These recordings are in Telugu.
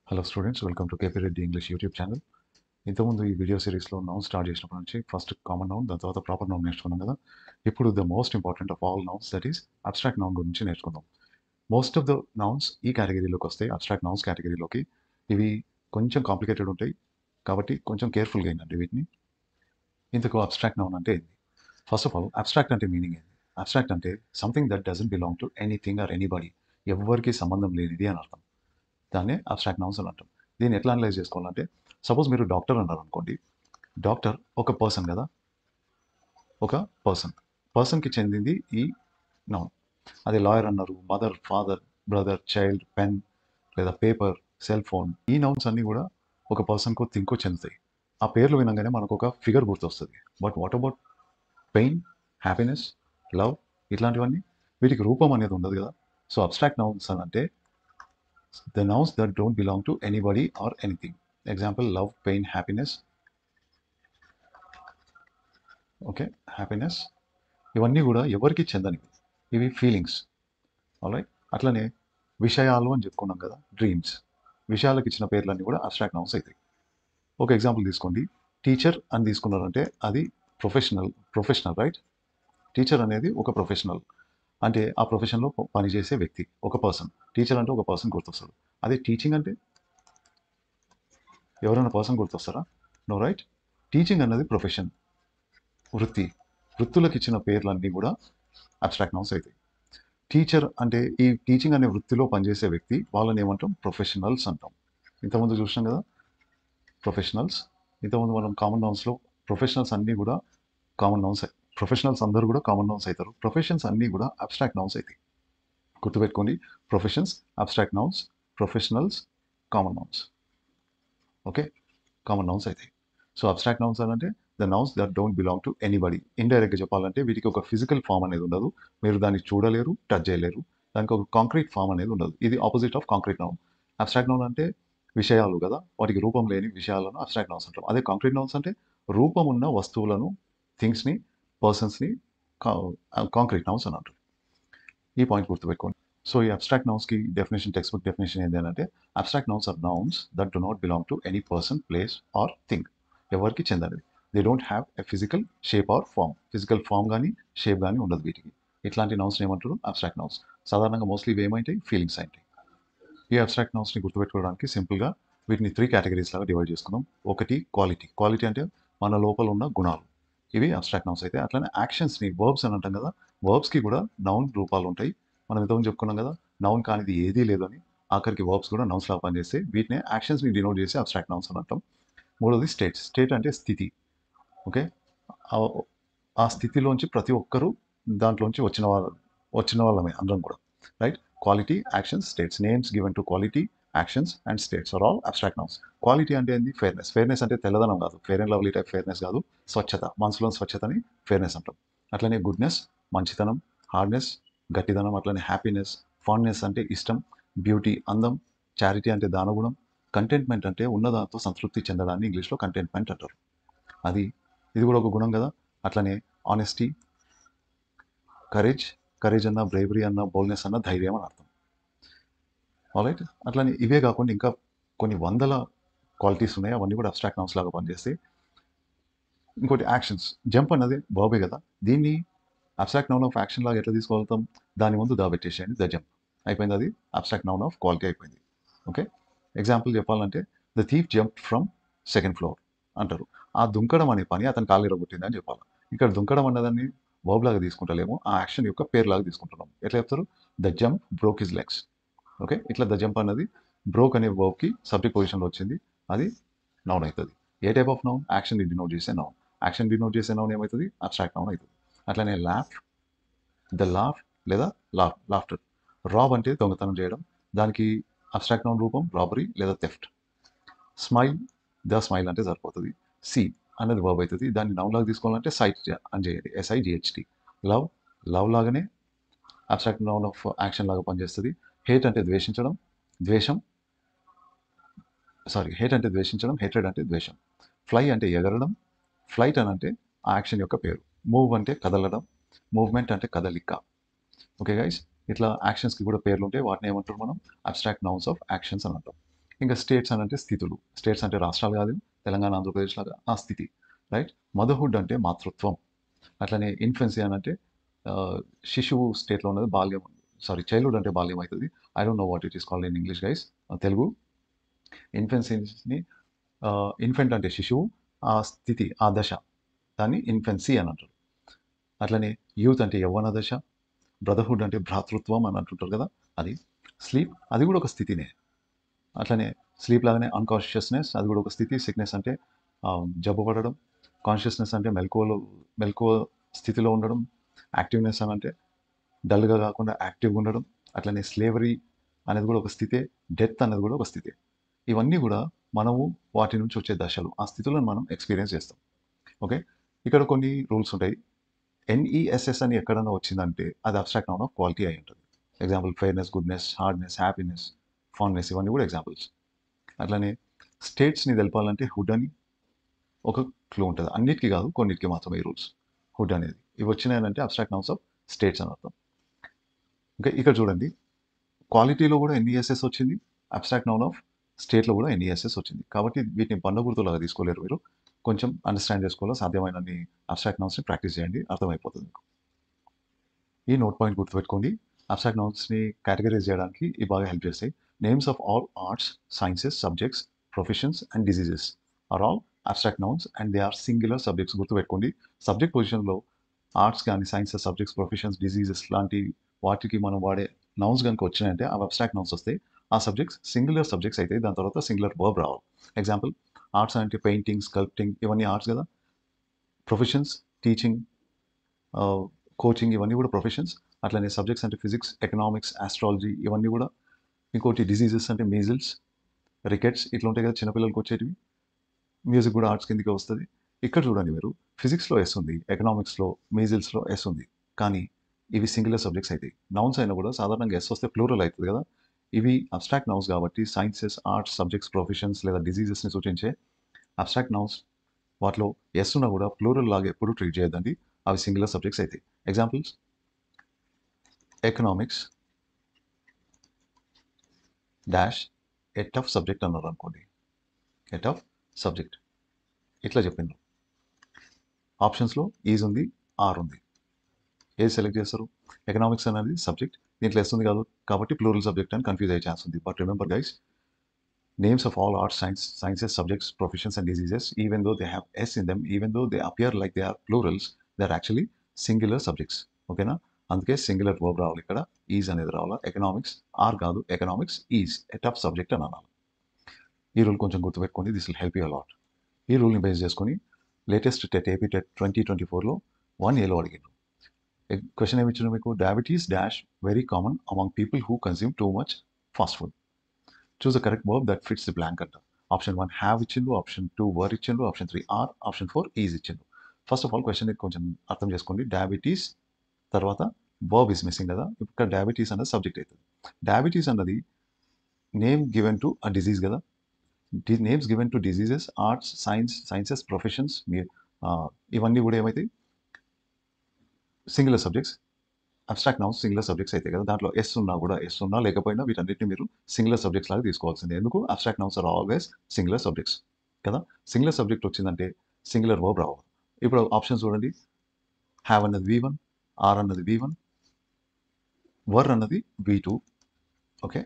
Hello students, welcome to KP Reddy English YouTube channel. ఇంతకుముందు ఈ వీడియో సిరీస్లో నౌన్ స్టార్ట్ చేసినప్పటి నుంచి ఫస్ట్ కామన్ నౌన్, దాని తర్వాత ప్రాపర్ నౌన్ నేర్చుకున్నాం కదా. ఇప్పుడు the most important of all nouns, that is abstract noun గురించి నేర్చుకుందాం. మోస్ట్ ఆఫ్ ద నౌన్స్ ఈ కేటగిరీలోకి వస్తాయి, అబ్స్ట్రాక్ట్ నౌన్స్ కేటగిరీలోకి. ఇవి కొంచెం కాంప్లికేటెడ్ ఉంటాయి కాబట్టి కొంచెం కేర్ఫుల్గా ఏంటంటే వీటిని. ఇందుకు అబ్స్ట్రాక్ట్ నౌన్ అంటే ఏంటి? ఫస్ట్ ఆఫ్ ఆల్ అబ్స్ట్రాక్ట్ అంటే మీనింగ్ ఏంటి? అబ్స్ట్రాక్ట్ అంటే something that doesn't belong to anything or anybody. ఎవరికి సంబంధం లేనిది అని అర్థం. దాన్నే అబ్స్ట్రాక్ట్ నౌన్స్ అని అంటాం. దీన్ని ఎట్లా అనలైజ్ చేసుకోవాలంటే, సపోజ్ మీరు డాక్టర్ అన్నారు అనుకోండి. డాక్టర్ ఒక పర్సన్ కదా, ఒక పర్సన్కి చెందింది ఈ నౌన్. అదే లాయర్ అన్నారు, mother, father, brother, child, pen లేదా పేపర్, సెల్ ఫోన్. ఈ నౌన్స్ అన్నీ కూడా ఒక పర్సన్కు థింగ్కు చెందుతాయి. ఆ పేర్లు వినగానే మనకు ఒక ఫిగర్ గుర్తొస్తుంది. But what about pain, happiness, love, ఇట్లాంటివన్నీ వీటికి రూపం అనేది ఉండదు కదా. సో అబ్స్ట్రాక్ట్ నౌన్స్ అని అంటే the nouns that don't belong to anybody or anything. Example, love, pain, happiness. Okay, happiness ఇవన్నీ కూడా ఎవరికి చెందనివి. ఇవి ఫీలింగ్స్. ఆల్రైట్. అట్లనే విషయాలు అని చెప్పుకున్నాం కదా, డ్రీమ్స్. విషయాలకు ఇచ్చిన పేర్లన్నీ కూడా అబ్స్ట్రాక్ట్ నౌన్స్ అవుతాయి. ఒక ఎగ్జాంపుల్ తీసుకోండి. టీచర్ అని తీసుకున్నారంటే అది ప్రొఫెషనల్ రైట్. టీచర్ అనేది ఒక ప్రొఫెషనల్, అంటే ఆ ప్రొఫెషన్లో పనిచేసే వ్యక్తి, ఒక పర్సన్. టీచర్ అంటే ఒక పర్సన్ గుర్తొస్తాడు. అదే టీచింగ్ అంటే ఎవరైనా పర్సన్ గుర్తొస్తారా? No right. టీచింగ్ అన్నది ప్రొఫెషన్, వృత్తి. వృత్తులకు ఇచ్చిన పేర్లన్నీ కూడా అబ్స్ట్రాక్ట్ నౌన్స్ అవుతాయి. టీచర్ అంటే ఈ టీచింగ్ అనే వృత్తిలో పనిచేసే వ్యక్తి, వాళ్ళని ఏమంటాం? ప్రొఫెషనల్స్ అంటాం. ఇంతకుముందు చూసినాం కదా ప్రొఫెషనల్స్. ఇంతకుముందు మనం కామన్ నౌన్స్లో ప్రొఫెషనల్స్ అన్నీ కూడా కామన్ నౌన్స్. ప్రొఫెషనల్స్ అందరూ కూడా కామన్ నౌన్స్ అవుతారు. ప్రొఫెషన్స్ అన్నీ కూడా అబ్స్ట్రాక్ట్ నౌన్స్ అవుతాయి. గుర్తుపెట్టుకోండి, professions abstract nouns, professionals common nouns. Okay, common nouns అవుతాయి. సో అబ్స్ట్రాక్ట్ నౌన్స్ అంటే the nouns that don't belong to anybody. ఇండైరెక్ట్గా చెప్పాలంటే వీటికి ఒక ఫిజికల్ ఫామ్ అనేది ఉండదు. మీరు దాన్ని చూడలేరు, టచ్ చేయలేరు. దానికి ఒక కాంక్రీట్ ఫామ్ అనేది ఉండదు. ఇది opposite of concrete noun. Abstract noun అంటే విషయాలు కదా, వాటికి రూపం లేని విషయాలను అబ్స్ట్రాక్ట్ నౌన్స్ అంటాం. అదే కాంక్రీట్ నౌన్స్ అంటే రూపం ఉన్న వస్తువులను, థింగ్స్ని, పర్సన్స్ని కాంక్రీట్ నౌన్స్ అని అంటారు. ఈ పాయింట్ గుర్తుపెట్టుకోండి. సో ఈ అబ్స్ట్రాక్ట్ నౌన్స్కి డెఫినేషన్, టెక్స్ట్ బుక్ డెఫినేషన్ ఏంటి అంటే, abstract nouns are nouns that do not belong to any person, place or thing. ఎవరికి చెందనివి. They don't have a physical shape or form. Physical form కానీ షేప్ కానీ ఉండదు వీటికి. ఇట్లాంటి నౌన్స్ ఏమంటారు? Abstract nouns. సాధారణంగా మోస్ట్లీ ఇవి ఏమైంటాయి? ఫీలింగ్స్ అయింటాయి. ఈ అబ్స్ట్రాక్ట్ నౌన్స్ని గుర్తుపెట్టుకోవడానికి సింపుల్గా వీటిని 3 కేటగిరీస్ లాగా డివైడ్ చేసుకుందాం. ఒకటి క్వాలిటీ. క్వాలిటీ అంటే మన లోపల ఉన్న గుణాలు. ఇవి అబ్స్ట్రాక్ట్ నౌన్స్ అయితే. అట్లనే యాక్షన్స్ని వర్బ్స్ అని అంటాం కదా, వర్బ్స్కి కూడా నౌన్ రూపాలు ఉంటాయి. మనం ఇంతకుముందు చెప్పుకున్నాం కదా, నౌన్ కానిది ఏదీ లేదు అని. ఆఖరికి వర్బ్స్ కూడా నౌన్స్ లాగా పనిచేస్తే వీటిని యాక్షన్స్ని డినోట్ చేసి అబ్స్ట్రాక్ట్ నౌన్స్ అని అంటాం. మూడోది స్టేట్స్. స్టేట్ అంటే స్థితి. ఓకే, ఆ స్థితిలోంచి ప్రతి ఒక్కరూ దాంట్లోంచి వచ్చిన వాళ్ళమే అందరం కూడా. Right. Quality, actions, states. Names given to quality, actions and states are all abstract nouns. Quality అంటే ఏంది? ఫెయిర్నెస్. ఫెయిర్నెస్ అంటే తెల్లదనం కాదు, Fair and Lovely type fairness కాదు. స్వచ్ఛత, మనసులోని స్వచ్ఛతని ఫెయిర్నెస్ అంటాం. అట్లనే గుడ్నెస్, మంచితనం. హార్డ్నెస్, గట్టిదనం. అట్లనే హ్యాపీనెస్, ఫాండ్నెస్ అంటే ఇష్టం. బ్యూటీ, అందం. చారిటీ అంటే దానగుణం. కంటెంట్మెంట్ అంటే ఉన్నదాంతో సంతృప్తి చెందడాన్ని ఇంగ్లీష్లో కంటెంట్మెంట్ అంటారు. అది ఇది కూడా ఒక గుణం కదా. అట్లనే ఆనెస్టీ, కరేజ్. కరేజ్ అన్న, బ్రేవరీ అన్న, బోల్డ్నెస్ అన్న ధైర్యం అని అర్థం. ఆల్రైట్. అట్లనే ఇవే కాకుండా ఇంకా కొన్ని వందల క్వాలిటీస్ ఉన్నాయి. అవన్నీ కూడా అబ్స్ట్రాక్ట్ నౌన్స్ లాగా పనిచేస్తాయి. ఇంకోటి యాక్షన్స్. జంప్ అన్నది వర్బే కదా, దీన్ని అబ్స్ట్రాక్ట్ నౌన్ ఆఫ్ యాక్షన్ లాగా ఎట్లా తీసుకోగలుగుతాం? దాని ముందు దా పెట్టేసేయండి, ద జంప్ అయిపోయింది. అది అబ్స్ట్రాక్ట్ నౌన్ ఆఫ్ క్వాలిటీ అయిపోయింది. ఓకే, ఎగ్జాంపుల్ చెప్పాలంటే the thief jump from second floor అంటారు. ఆ దుంకడం అనే పని అతను కాలు ఎరగొట్టింది అని చెప్పాలి. ఇక్కడ దుంకడం అన్నదాన్ని వర్బ్ లాగా తీసుకుంటలేము, ఆ యాక్షన్ యొక్క పేరులాగా తీసుకుంటున్నాం. ఎట్లా చెప్తారు? The jump broke his legs. Okay, ఇట్లా ద జంప్ అన్నది బ్రోక్ అనే వర్బ్కి సబ్జెక్ట్ పొజిషన్లో వచ్చింది, అది నౌన్ అవుతుంది. ఏ type of noun? Action denote చేసే నౌన్. యాక్షన్ డినోట్ చేసే నౌన్ ఏమవుతుంది? అబ్స్ట్రాక్ట్ నౌన్ అవుతుంది. అట్లనే లాఫ్, ద లాఫ్ లేదా లాఫ్టర్. రాబ్ అంటే దొంగతనం చేయడం, దానికి అబ్స్ట్రాక్ట్ నౌన్ రూపం రాబరీ లేదా థెఫ్ట్. స్మైల్, ద స్మైల్ అంటే సరిపోతుంది. సి అనేది వర్బ్ అవుతుంది, దాన్ని నౌన్ లాగా తీసుకోవాలంటే సైట్ అని చేయండి, SIGHT. లవ్, లవ్ లాగానే అబ్స్ట్రాక్ట్ నౌన్ ఆఫ్ యాక్షన్ లాగా పనిచేస్తుంది. హేట్ అంటే ద్వేషించడం, ద్వేషం. హేట్ అంటే ద్వేషించడం, హేట్రెడ్ అంటే ద్వేషం. ఫ్లై అంటే ఎగరడం, ఫ్లైట్ అని అంటే ఆ యాక్షన్ యొక్క పేరు. మూవ్ అంటే కదలడం, మూవ్మెంట్ అంటే కదలిక. ఓకే గైస్, ఇట్లా యాక్షన్స్కి కూడా పేర్లు ఉంటాయి. వాటిని ఏమంటారు మనం? అబ్స్ట్రాక్ట్ నౌన్స్ ఆఫ్ యాక్షన్స్ అని అంటాం. ఇంకా స్టేట్స్ అని అంటే స్థితులు. స్టేట్స్ అంటే రాష్ట్రాలు కాదు, తెలంగాణ, ఆంధ్రప్రదేశ్ లాగా ఆ స్థితి, రైట్? మదర్‌హుడ్ అంటే మాతృత్వం. అట్లనే ఇన్ఫెన్సీ అని అంటే శిశువు స్టేట్‌లో ఉన్నది బాల్యం. చైల్డ్‌హుడ్ అంటే బాల్యం అయితది. I don't know what it is called in English guys. Telugu ఇన్ఫెన్సీని ఇన్ఫెంట్ అంటే శిశువు, ఆ స్థితి, ఆ దశ దాన్ని ఇన్ఫెన్సీ అని అంటారు. అట్లనే యూత్ అంటే యవ్వన దశ, బ్రదర్‌హుడ్ అంటే భ్రాతృత్వం అని అంటుంటారు కదా! అది. స్లీప్ అది కూడా ఒక స్థితినే. అట్లనే స్లీప్ లాగానే అన్‌కాన్షియస్‌నెస్ అది కూడా ఒక స్థితి. సిక్‌నెస్ అంటే జబ్బు పడడం. కాన్షియస్‌నెస్ అంటే మెలకువ స్థితిలో ఉండడం. యాక్టివ్‌నెస్ అని అంటే డల్‌గా కాకుండా యాక్టివ్‌గా ఉండడం. అట్లనే స్లేవరీ అనేది కూడా ఒక స్థితే. డెత్ అనేది కూడా ఒక స్థితే. ఇవన్నీ కూడా మనము వాటి నుంచి వచ్చే దశలు. ఆ స్థితులను మనం ఎక్స్‌పీరియన్స్ చేస్తాం. ఓకే. ఇక్కడ కొన్ని రూల్స్ ఉంటాయి. ఎన్ఈఎస్ఎస్ అని ఎక్కడన్నా వచ్చిందంటే అది అబ్స్ట్రాక్ట్ నౌన్ ఆఫ్ క్వాలిటీ అయి ఉంటుంది. Example fairness, goodness, hardness, happiness, fondness ఇవన్నీ కూడా ఎగ్జాంపుల్స్. అట్లనే స్టేట్స్‌ని తెలపాలంటే హుడ్ అని ఒక క్లూ ఉంటది. అన్నిటికి కాదు, కొన్నిటికి మాత్రమే ఈ రూల్స్. హుడ్ అనేది. ఇవి వచ్చినాయంటే అబ్స్ట్రాక్ట్ నౌన్స్ ఆఫ్ స్టేట్స్ అని అర్థం. ఓకే. ఇక్కడ చూడండి. క్వాలిటీలో కూడా ఎన్ఈఎస్ఎస్ వచ్చింది. అబ్స్ట్రాక్ట్ నౌన్ ఆఫ్ స్టేట్‌లో కూడా ఎన్ఈఎస్ఎస్ వచ్చింది. కాబట్టి వీటిని బండగుర్తులాగా తీసుకోలేరు మీరు. కొంచెం అండర్‌స్టాండ్ చేసుకోవాలో సాధ్యమైనన్ని అబ్స్ట్రాక్ట్ నౌన్స్‌ని ప్రాక్టీస్ చేయండి. అర్థమైపోతుంది మీకు. ఈ నోట్ పాయింట్ గుర్తుపెట్టుకోండి. అబ్స్ట్రాక్ట్ నౌన్స్‌ని కేటగరైజ్ చేయడానికి ఇవి బాగా హెల్ప్ చేస్తాయి. Names of all arts, sciences, subjects, professions and diseases are all abstract nouns and they are singular subjects. గుర్తుపెట్టుకోండి. సబ్జెక్ట్ పొజిషన్‌లో ఆర్ట్స్ కానీ, సైన్సెస్, సబ్జెక్ట్స్, ప్రొఫెషన్స్, డిసీజెస్ లాంటి వాటికి మనం వాడే నౌన్స్ గనుక వచ్చినాయంటే అవి అబ్స్ట్రాక్ట్ నౌన్స్ వస్తాయి. ఆ సబ్జెక్ట్స్ సింగులర్ సబ్జెక్ట్స్ అయితాయి. దాని తర్వాత సింగులర్ వర్బ్ రావాలి. ఎగ్జాంపుల్ ఆర్ట్స్ అంటే పెయింటింగ్, స్కల్ప్టింగ్ ఇవన్నీ ఆర్ట్స్ కదా! ప్రొఫెషన్స్ టీచింగ్, కోచింగ్ ఇవన్నీ కూడా ప్రొఫెషన్స్. అట్లనే సబ్జెక్ట్స్ అంటే ఫిజిక్స్, ఎకనామిక్స్, ఆస్ట్రాలజీ ఇవన్నీ కూడా. ఇంకోటి డిసీజెస్ అంటే మీజిల్స్, రికెట్స్ ఇట్లా ఉంటాయి కదా చిన్నపిల్లలకి వచ్చేటివి. మ్యూజిక్ కూడా ఆర్ట్స్ కిందకే వస్తది. ఇక్కడ చూడండి మీరు ఫిజిక్స్‌లో ఎస్ ఉంది. ఎకనామిక్స్‌లో, మీజిల్స్‌లో ఎస్ ఉంది. కానీ ఇవి సింగులర్ సబ్జెక్ట్స్ అయితాయి. నౌన్స్ అయినా కూడా సాధారణంగా ఎస్ వస్తే ప్లూరల్ అయితది కదా! ఇవి అబ్స్ట్రాక్ట్ నౌన్స్ కాబట్టి సైన్సెస్, ఆర్ట్స్, సబ్జెక్ట్స్, ప్రొఫెషన్స్ లేదా డిసీజెస్‌ని సూచించే అబ్స్ట్రాక్ట్ నౌన్స్ వాటిలో ఎస్ ఉన్నా కూడా ప్లూరల్ లాగా ఎప్పుడు ట్రీట్ చేయొద్దండి. అవి సింగులర్ సబ్జెక్ట్స్ అయితాయి. ఎగ్జాంపుల్స్ ఎకనామిక్స్ డాష్ ఎ టఫ్ సబ్జెక్ట్ అన్నారు అనుకోండి. ఎ టఫ్ సబ్జెక్ట్ ఇట్లా చెప్పిండ్రు. ఆప్షన్స్‌లో ఈజ్ ఉంది, ఆర్ ఉంది. ఏది సెలెక్ట్ చేస్తారు? ఎకనామిక్స్ అనేది సబ్జెక్ట్. దీంట్లో ఎస్ ఉంది కాదు కాబట్టి ప్లూరల్ సబ్జెక్ట్ అని కన్‌ఫ్యూజ్ అయ్యే ఛాన్స్ ఉంది. But remember guys, names of all arts, sciences, subjects, professions and diseases, even though they have s in them, even though they appear like they are plurals, they are actually singular subjects. ఓకేనా? అందుకే సింగులర్ వర్బ్ రావాలి ఇక్కడ. ఈజ్ అనేది రావాలా. ఎకనామిక్స్ ఆర్ కాదు, economics is a tough subject అని అనాలి. ఈ రూల్ కొంచెం గుర్తుపెట్టుకోండి. This will help you a lot. ఈ రూల్‌ని బేస్ చేసుకొని లేటెస్ట్ టెట్ ఏపీ టెట్ 2024లో 1Aలో అడిగిండ్రు. క్వెషన్ ఏమి ఇచ్చిండ్రు మీకు? Diabetes dash very common among people who consume too much fast food. Choose the correct verb that fits the blank అంట. ఆప్షన్ 1 హ్యావ్ ఇచ్చిండు, ఆప్షన్ 2 వర్ ఇచ్చిండు, ఆప్షన్ 3 ఆర్, ఆప్షన్ 4 ఈజ్ ఇచ్చిండు. ఫస్ట్ ఆఫ్ ఆల్ క్వెషన్ కొంచెం అర్థం చేసుకోండి. డయాబెటీస్ తర్వాత వర్బ్ ఈస్ మిస్సింగ్ కదా! ఇక్కడ డయాబెటీస్ అనేది సబ్జెక్ట్ అవుతుంది. డయాబెటీస్ అన్నది name given to a disease కదా! Names given to diseases, arts, sciences, professions ఇవన్నీ కూడా ఏమైతాయి? Singular subjects. Abstract nouns singular subjects అయితే కదా! దాంట్లో ఎస్ ఉన్నా కూడా, ఎస్ ఉన్నా లేకపోయినా వీటన్నిటిని మీరు సింగులర్ సబ్జెక్ట్స్ లాగా తీసుకోవాల్సిందే. ఎందుకు? Abstract nouns are always singular subjects కదా! సింగులర్ సబ్జెక్ట్ వచ్చిందంటే సింగులర్ వర్బ్ రావాలి. ఇప్పుడు ఆప్షన్స్ చూడండి. హ్యావ్ అన్నది V1, ఆర్ అన్నది V1, వర్ అన్నది V2. ఓకే.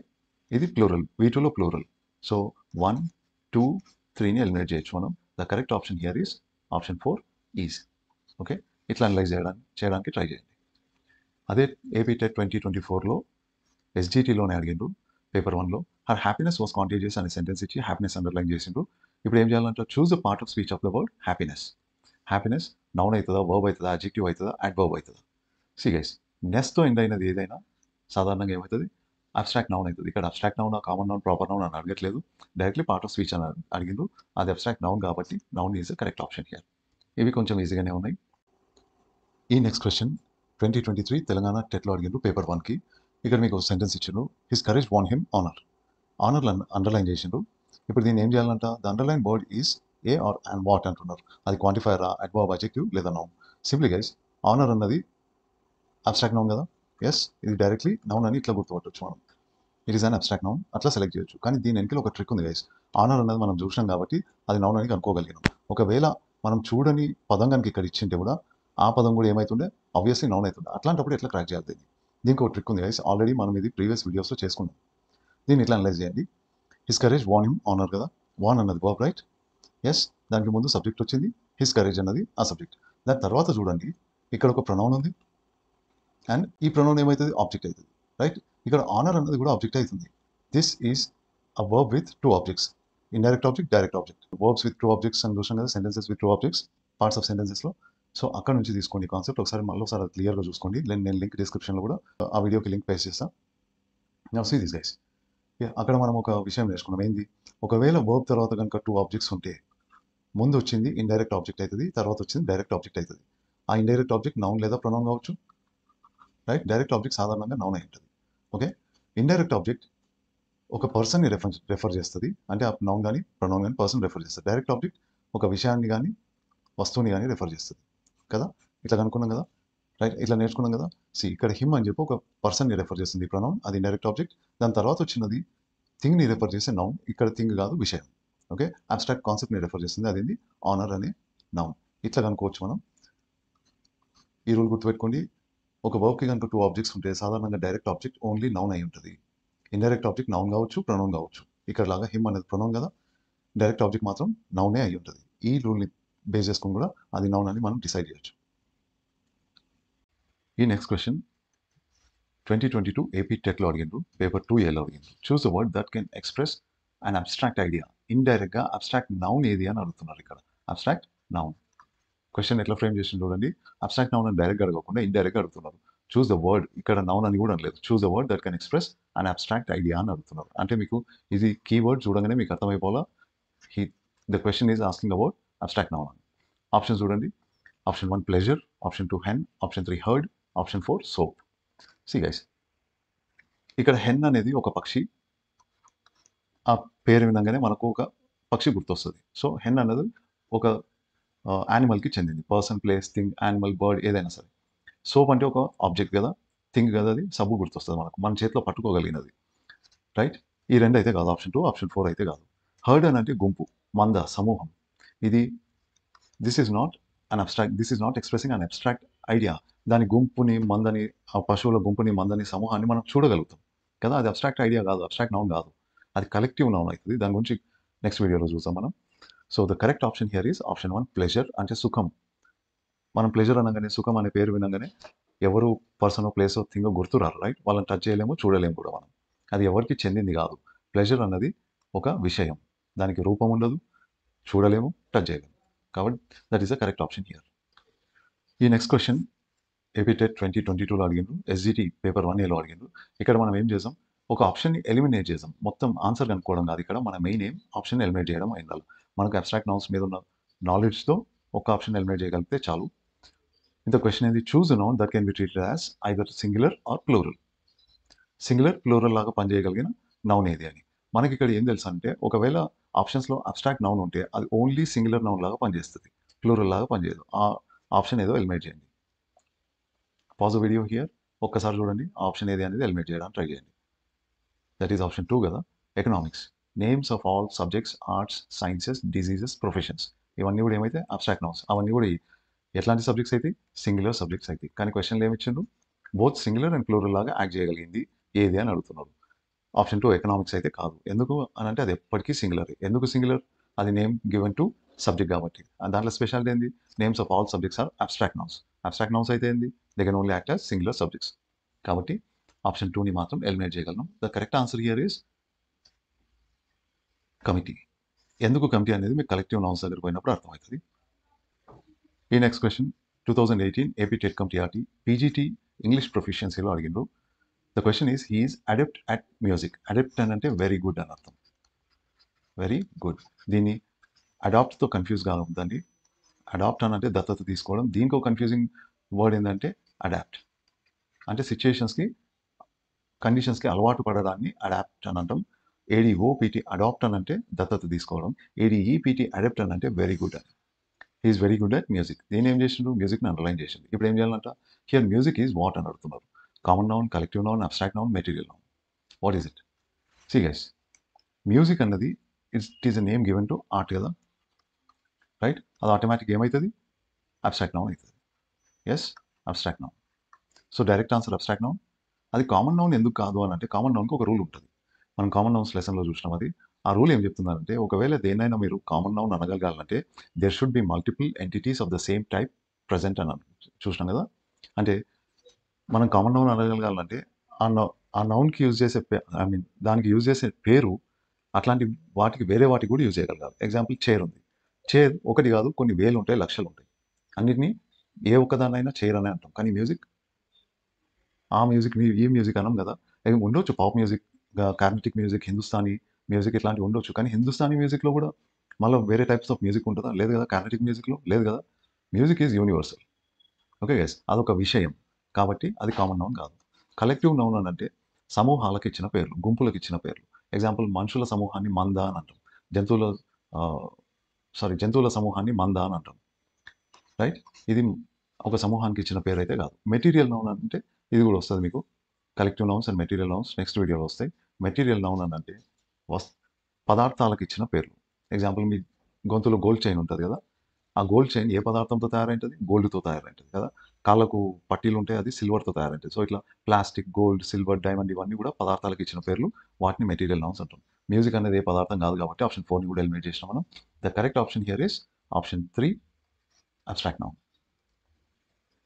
ఇది ప్లూరల్. V2లో ప్లూరల్. సో 1, 2, 3ని ఎలిమినేట్ చేయొచ్చు మనం. The correct option here is option 4 is. Okay. ఇట్లా అనలైజ్ చేయడానికి ట్రై చేయండి. అదే ఏపీ టెట్ 2024లో ఎస్జిటిలోనే అడిగిండ్రు. పేపర్ 1లో హర్ హ్యాపీనెస్ వాస్ కాంటేజియస్ అనే సెంటెన్స్ ఇచ్చి హ్యాపీనెస్ అండర్లైన్ చేసిండ్రు. ఇప్పుడు ఏం చేయాలంటే choose the part of speech of the word happiness. Happiness noun అవుతుందా, వర్బ్ అవుతుందా, అడ్జెక్టివ్ అవుతుందా, అడ్వర్బ్ అవుతుందా? సి గైస్, నెస్తో ఎండ్ అయినది ఏదైనా సాధారణంగా ఏమవుతుంది? అబ్స్ట్రాక్ట్ నౌన్ అవుతుంది. ఇక్కడ abstract noun, common noun, proper noun అని అడగట్లేదు. డైరెక్ట్లీ పార్ట్ ఆఫ్ స్పీచ్ అని అడిగిండ్రు. అది అబ్స్ట్రాక్ట్ నౌన్ కాబట్టి noun is the correct option here. ఇవి కొంచెం ఈజీగానే ఉన్నాయి. ఈ నెక్స్ట్ క్వశ్చన్ 2023 తెలంగాణ టెట్లో అడిగిండ్రు పేపర్ 1కి. ఇక్కడ మీకు సెంటెన్స్ ఇచ్చిండ్రు. His courage won him honour. ఆనర్లు అండర్లైన్ చేసిండ్రు. ఇప్పుడు దీన్ని ఏం చేయాలంట? The underline word is a or and what అంటున్నారు. అది క్వాంటిఫైరా, అడ్వర్బ్, అడ్జెక్టివ్ లేదా నౌన్? సింప్లీ గైస్, ఆనర్ అన్నది అబ్స్ట్రాక్ట్ నౌన్ కదా! ఎస్, ఇది డైరెక్ట్లీ నౌన్ అని ఇట్లా గుర్తుపట్టొచ్చు మనం. It is an abstract noun అట్లా సెలెక్ట్ చేయొచ్చు. కానీ దీని వెనకాల ఒక ట్రిక్ ఉంది గైస్. ఆనర్ అన్నది మనం చూసినాం కాబట్టి అది నౌన్ అని కనుక్కోగలిగినాం. ఒకవేళ మనం చూడని పదం కనుక ఇక్కడ ఇచ్చింటే కూడా ఆ పదం కూడా ఏమవుతుండే ఆబ్వియస్లీ నౌన్ అవుతుండే. అట్లాంటప్పుడు ఎట్లా క్రాక్ చేయాలి దీనికి ఒక ట్రిక్ ఉంది గైస్. ఆల్రెడీ మనం ఇది ప్రీవియస్ వీడియోస్లో చేసుకున్నాం. దీన్ని ఇట్లా అనలైజ్ చేయండి. His courage won him honour కదా, వాన్ అన్నది వర్బ్ రైట్. ఎస్, దానికి ముందు సబ్జెక్ట్ వచ్చింది, హిస్ కరేజ్ అన్నది ఆ సబ్జెక్ట్. దాని తర్వాత చూడండి ఇక్కడ ఒక ప్రొనౌన్ ఉంది అండ్ ఈ ప్రొనౌన్ ఏమవుతుంది ఆబ్జెక్ట్ అవుతుంది రైట్. ఇక్కడ ఆనర్ అన్నది కూడా ఆబ్జెక్ట్ అవుతుంది. This is a verb with two objects, indirect object, direct object. Verbs with two objects అని చూసాం కదా, sentences with two objects, parts of సెంటెన్సెస్లో. సో అక్కడ నుంచి తీసుకోండి కాన్సెప్ట్. మళ్ళీ ఒకసారి అది క్లియర్గా చూసుకోండి. నేను లింక్ డిస్క్రిప్షన్లో కూడా ఆ వీడియోకి లింక్ పేస్ట్ చేస్తాను. Now see this guys. అక్కడ మనం ఒక విషయం నేర్చుకున్నాం. ఏంది, ఒకవేళ వర్బ్ తర్వాత కనుక టూ ఆబ్జెక్ట్స్ ఉంటే ముందు వచ్చింది ఇండైరెక్ట్ ఆబ్జెక్ట్ అవుతుంది, తర్వాత వచ్చింది డైరెక్ట్ ఆబ్జెక్ట్ అవుతుంది. ఆ ఇండైరెక్ట్ ఆబ్జెక్ట్ నౌన్ లేదా ప్రొనౌన్ కావచ్చు రైట్. డైరెక్ట్ ఆబ్జెక్ట్ సాధారణంగా నౌన్ అయి ఉంటుంది. ఓకే, ఇండైరెక్ట్ ఆబ్జెక్ట్ ఒక పర్సన్ని రెఫర్ చేస్తుంది, అంటే ఆ నౌన్ కానీ ప్రొనౌన్ కానీ పర్సన్ రెఫర్ చేస్తుంది. డైరెక్ట్ ఆబ్జెక్ట్ ఒక విషయాన్ని కానీ వస్తువుని కానీ రెఫర్ చేస్తుంది కదా. ఇట్లా కనుక్కున్నాం కదా రైట్, ఇట్లా నేర్చుకున్నాం కదా. ఇక్కడ హిమ్ అని చెప్పి ఒక పర్సన్ని రెఫర్ చేస్తుంది ప్రొనౌన్, అది ఇండైరెక్ట్ ఆబ్జెక్ట్. దాని తర్వాత వచ్చినది థింగ్ని రెఫర్ చేసే నౌన్, ఇక్కడ థింగ్ కాదు విషయం. ఓకే, అబ్స్ట్రాక్ట్ కాన్సెప్ట్ని రెఫర్ చేస్తుంది, అదేంది ఆనర్ అనే నౌన్. ఇట్లా కనుక్కోవచ్చు మనం. ఈ రూల్ గుర్తుపెట్టుకోండి. ఒక వర్బ్కి కనుక టూ ఆబ్జెక్ట్స్ ఉంటే సాధారణంగా డైరెక్ట్ ఆబ్జెక్ట్ ఓన్లీ నౌన్ అయి ఉంటుంది. ఇండైరెక్ట్ ఆబ్జెక్ట్ నౌన్ కావచ్చు, ప్రొనౌన్ కావచ్చు. ఇక్కడ లాగా హిమ్ అనేది ప్రొనౌన్ కదా, డైరెక్ట్ ఆబ్జెక్ట్ మాత్రం నౌనే అయి ఉంటుంది. ఈ రూల్ని బేస్ చేసుకుని కూడా అది నౌన్ అని మనం డిసైడ్ చేయొచ్చు. ఈ నెక్స్ట్ క్వశ్చన్ 2022 ఏపీ టెట్లో అడిగిండ్రు, పేపర్ 2Aలో అడిగిండ్రు. Choose the word that can express an abstract idea. ఇండైరెక్ట్గా అబ్స్ట్రాక్ట్ నౌన్ ఏది అని అడుగుతున్నారు. ఇక్కడ అబ్స్ట్రాక్ట్ నౌన్ క్వశ్చన్ ఎట్లా ఫ్రేమ్ చేసి చూడండి. అబ్స్ట్రాక్ట్ నౌన్ అని డైరెక్ట్గా అడగకుండా ఇండైరెక్ట్గా అడుగుతున్నారు. చూస్ ద వర్డ్, ఇక్కడ నౌన్ అని కూడా అనలేదు. Choose the word that can express an abstract idea అని అడుగుతున్నారు. అంటే మీకు ఇది కీవర్డ్ చూడగానే మీకు అర్థమైపోవాలా the question is asking about abstract noun అని. ఆప్షన్ చూడండి. Option 1 pleasure, option 2 hen, option 3 heard, option 4 soap. See guys, ఇక్కడ హెన్ అనేది ఒక పక్షి. ఆ పేరు వినగానే మనకు ఒక పక్షి గుర్తొస్తుంది. సో హెన్ అనేది ఒక యానిమల్కి చెందింది. Person, place, thing, animal, bird ఏదైనా సరే. సోప్ అంటే ఒక ఆబ్జెక్ట్ కదా, థింగ్ కదా, అది సబ్బు గుర్తొస్తుంది మనకు, మన చేతిలో పట్టుకోగలిగినది రైట్. ఈ రెండు అయితే కాదు, ఆప్షన్ 2, ఆప్షన్ 4 అయితే కాదు. హర్డ్ అని అంటే గుంపు, మంద, సమూహం. ఇది this is not expressing an abstract idea. దాని గుంపుని, మందని, ఆ పశువుల గుంపుని, మందని, సమూహాన్ని మనం చూడగలుగుతాం కదా. అది అబ్స్ట్రాక్ట్ ఐడియా కాదు, అబ్స్ట్రాక్ట్ నౌన్ కాదు, అది కలెక్టివ్ నౌన్ అవుతుంది. దాని గురించి నెక్స్ట్ వీడియోలో చూసాం మనం. So the correct option here is option 1 pleasure, అంటే సుఖం. మనం ప్లెజర్ అనగానే, సుఖం అనే పేరు వినగానే ఎవరు పర్సనో, ప్లేసో, థింగో గుర్తురారు రైట్. వాళ్ళని టచ్ చేయలేము, చూడలేము కూడా మనం. అది ఎవరికి చెందింది కాదు. ప్లెజర్ అన్నది ఒక విషయం, దానికి రూపం ఉండదు, చూడలేము, టచ్ చేయలేము. కాబట్టి that is the correct option here. ఈ నెక్స్ట్ క్వశ్చన్ ఏపీ టెట్ 2022లో అడిగిండ్రు, ఎస్జిటి పేపర్ 1Aలో అడిగిండ్రు. ఇక్కడ మనం ఏం చేసాం, ఒక ఆప్షన్ని ఎలిమినేట్ చేసాం. మొత్తం ఆన్సర్ కనుక్కోవడం కాదు, ఇక్కడ మన మెయిన్ ఏం ఆప్షన్ ఎలిమినేట్ చేయడం అయింది. మనకు అబ్స్ట్రాక్ట్ నౌన్స్ మీద ఉన్న నాలెడ్జ్తో ఒక ఆప్షన్ ఎలిమినేట్ చేయగలిగితే చాలు. ఇంత క్వశ్చన్ ఏంది, choose noun that can be treated as either singular or plural. Singular, plural లాగా పనిచేయగలిగిన నౌన్ ఏది అని. మనకి ఇక్కడ ఏం తెలుసు అంటే, ఒకవేళ ఆప్షన్స్లో అబ్స్ట్రాక్ట్ నౌన్ ఉంటే అది ఓన్లీ సింగులర్ నౌన్ లాగా పనిచేస్తుంది, ప్లూరల్ లాగా పనిచేయదు. ఆ ఆప్షన్ ఏదో ఎలిమినేట్ చేయండి. పాజ్ వీడియో హియర్, ఒక్కసారి చూడండి ఆ ఆప్షన్ ఏది అనేది ఎలిమినేట్ చేయడానికి ట్రై చేయండి. దట్ ఈస్ ఆప్షన్ 2 కదా, economics. Names of all subjects, arts, sciences, diseases, professions. ఇవన్నీ కూడా ఏమైతే అబ్స్ట్రాక్ట్ నౌన్స్. అవన్నీ కూడా ఎట్లాంటి సబ్జెక్ట్స్ అయితే సింగులర్ సబ్జెక్ట్స్ అయితే. కానీ క్వశ్చన్లు ఏమి ఇచ్చిండ్రు, బోత్ సింగులర్ అండ్ ప్లూరల్ లాగా యాక్ట్ చేయగలిగింది ఏది అని అడుగుతున్నారు. ఆప్షన్ 2 ఎకనామిక్స్ అయితే కాదు. ఎందుకు అని అంటే అది ఎప్పటికీ సింగులర్. ఎందుకు సింగులర్, అది నేమ్ గివెన్ టు సబ్జెక్ట్ కాబట్టి. దాంట్లో స్పెషాలిటీ ఏంది, names of all subjects are abstract nouns. Abstract nouns అయితే ఏంది, they can only act as singular subjects. కాబట్టి ఆప్షన్ 2ని మాత్రం ఎలిమినేట్ చేయగలను. The correct answer here is committee. ఎందుకు కమిటీ అనేది మీకు కలెక్టివ్ నౌన్స్ దగ్గర పోయినప్పుడు అర్థమవుతుంది. ఈ next question 2018 AP TET cum TRT PGT English ప్రొఫిషియన్సీలో అడిగిండ్రు. The question is he is adept at music. Adept అని అంటే వెరీ గుడ్ అని అర్థం, వెరీ గుడ్. దీన్ని అడాప్ట్తో కన్ఫ్యూజ్ కావద్దండి. అడాప్ట్ అని అంటే దత్తత తీసుకోవడం. దీనికి ఒక కన్ఫ్యూజింగ్ వర్డ్ ఏంటంటే అడాప్ట్, అంటే సిచ్యుయేషన్స్కి, కండిషన్స్కి అలవాటు పడడాన్ని అడాప్ట్ అని అంటాం. ఏడిఓపిటి అడాప్ట్ అని అంటే దత్తత తీసుకోవడం. ఏడిఈపిటి అడాప్ట్ అని అంటే వెరీ గుడ్ అని. He's very good at music. నేను ఏం చేసిండు, మ్యూజిక్ని అండర్లైన్ చేసిండు. ఇప్పుడు ఏం చేయాలంట, హియర్ మ్యూజిక్ ఈజ్ వాట్ అని అడుగుతున్నారు. Common noun, collective noun, abstract noun, material noun. What is it? See guys, music అన్నది it is a name given to art కదా, రైట్? అది ఆటోమేటిక్ ఏమవుతుంది? అబ్స్ట్రాక్ట్ నౌన్ అవుతుంది. Yes, abstract noun. So direct answer abstract noun. అది కామన్ నౌన్ ఎందుకు కాదు అని అంటే, కామన్ నౌన్కి ఒక రూల్ ఉంటుంది. మనం కామన్ నౌన్స్ లెసన్లో చూసినాం అది. ఆ రూల్ ఏం చెప్తుందంటే, ఒకవేళ దేన్నైనా మీరు కామన్ నౌన్ అనగలగాలంటే there should be multiple entities of the same type present అని చూసినాం కదా. అంటే మనం కామన్ నౌన్ అనగలగాలంటే ఆ నౌన్కి యూజ్ చేసే ఐ మీన్ దానికి యూజ్ చేసే పేరు అట్లాంటి వాటికి వేరే వాటికి కూడా యూజ్ చేయగలగాలి. ఎగ్జాంపుల్ చైర్ ఉంది. చైర్ ఒకటి కాదు, కొన్ని వేలు ఉంటాయి, లక్షలు ఉంటాయి. అన్నిటినీ ఏ ఒక్కదాన్నైనా చైర్ అనే అంటాం. కానీ మ్యూజిక్, ఆ మ్యూజిక్ ఈ మ్యూజిక్ అనం కదా. ఉండొచ్చు pop music, Carnatic music, Hindustani music ఇట్లాంటివి ఉండొచ్చు. కానీ హిందుస్థానీ మ్యూజిక్లో కూడా మళ్ళీ వేరే టైప్స్ ఆఫ్ మ్యూజిక్ ఉంటుందా? లేదు కదా. కార్నెటిక్ మ్యూజిక్లో లేదు కదా. Music is universal. Okay guys, అదొక విషయం. కాబట్టి అది కామన్ నౌన్ కాదు. కలెక్టివ్ నౌన్ అని అంటే సమూహాలకు ఇచ్చిన పేర్లు, గుంపులకు ఇచ్చిన పేర్లు. ఎగ్జాంపుల్ మనుషుల సమూహాన్ని మంద అని అంటాం. జంతువుల జంతువుల సమూహాన్ని మంద అని అంటాం, రైట్? ఇది ఒక సమూహానికి ఇచ్చిన పేరు అయితే కాదు. మెటీరియల్ నౌన్ అంటే ఇది కూడా వస్తుంది మీకు. Collective nouns and material nouns next వీడియోలో వస్తాయి. మెటీరియల్ నౌన్ అని అంటే పదార్థాలకు ఇచ్చిన పేర్లు. ఎగ్జాంపుల్, మీ గొంతులో గోల్డ్ చైన్ ఉంటుంది కదా. ఆ గోల్డ్ చైన్ ఏ పదార్థంతో తయారైంటుంది? గోల్డ్తో తయారైంటుంది కదా. కాళ్ళకు పట్టీలు ఉంటాయి, అది సిల్వర్తో తయారైంటుంది. సో ఇట్లా ప్లాస్టిక్, గోల్డ్, సిల్వర్, డైమండ్ ఇవన్నీ కూడా పదార్థాలకు ఇచ్చిన పేర్లు. వాటిని మెటీరియల్ నౌన్స్ అంటాం. మ్యూజిక్ అనేది ఏ పదార్థం కాదు కాబట్టి ఆప్షన్ 4ని కూడా ఎలిమినేట్ చేసినాం మనం. The correct option here is option 3, abstract noun.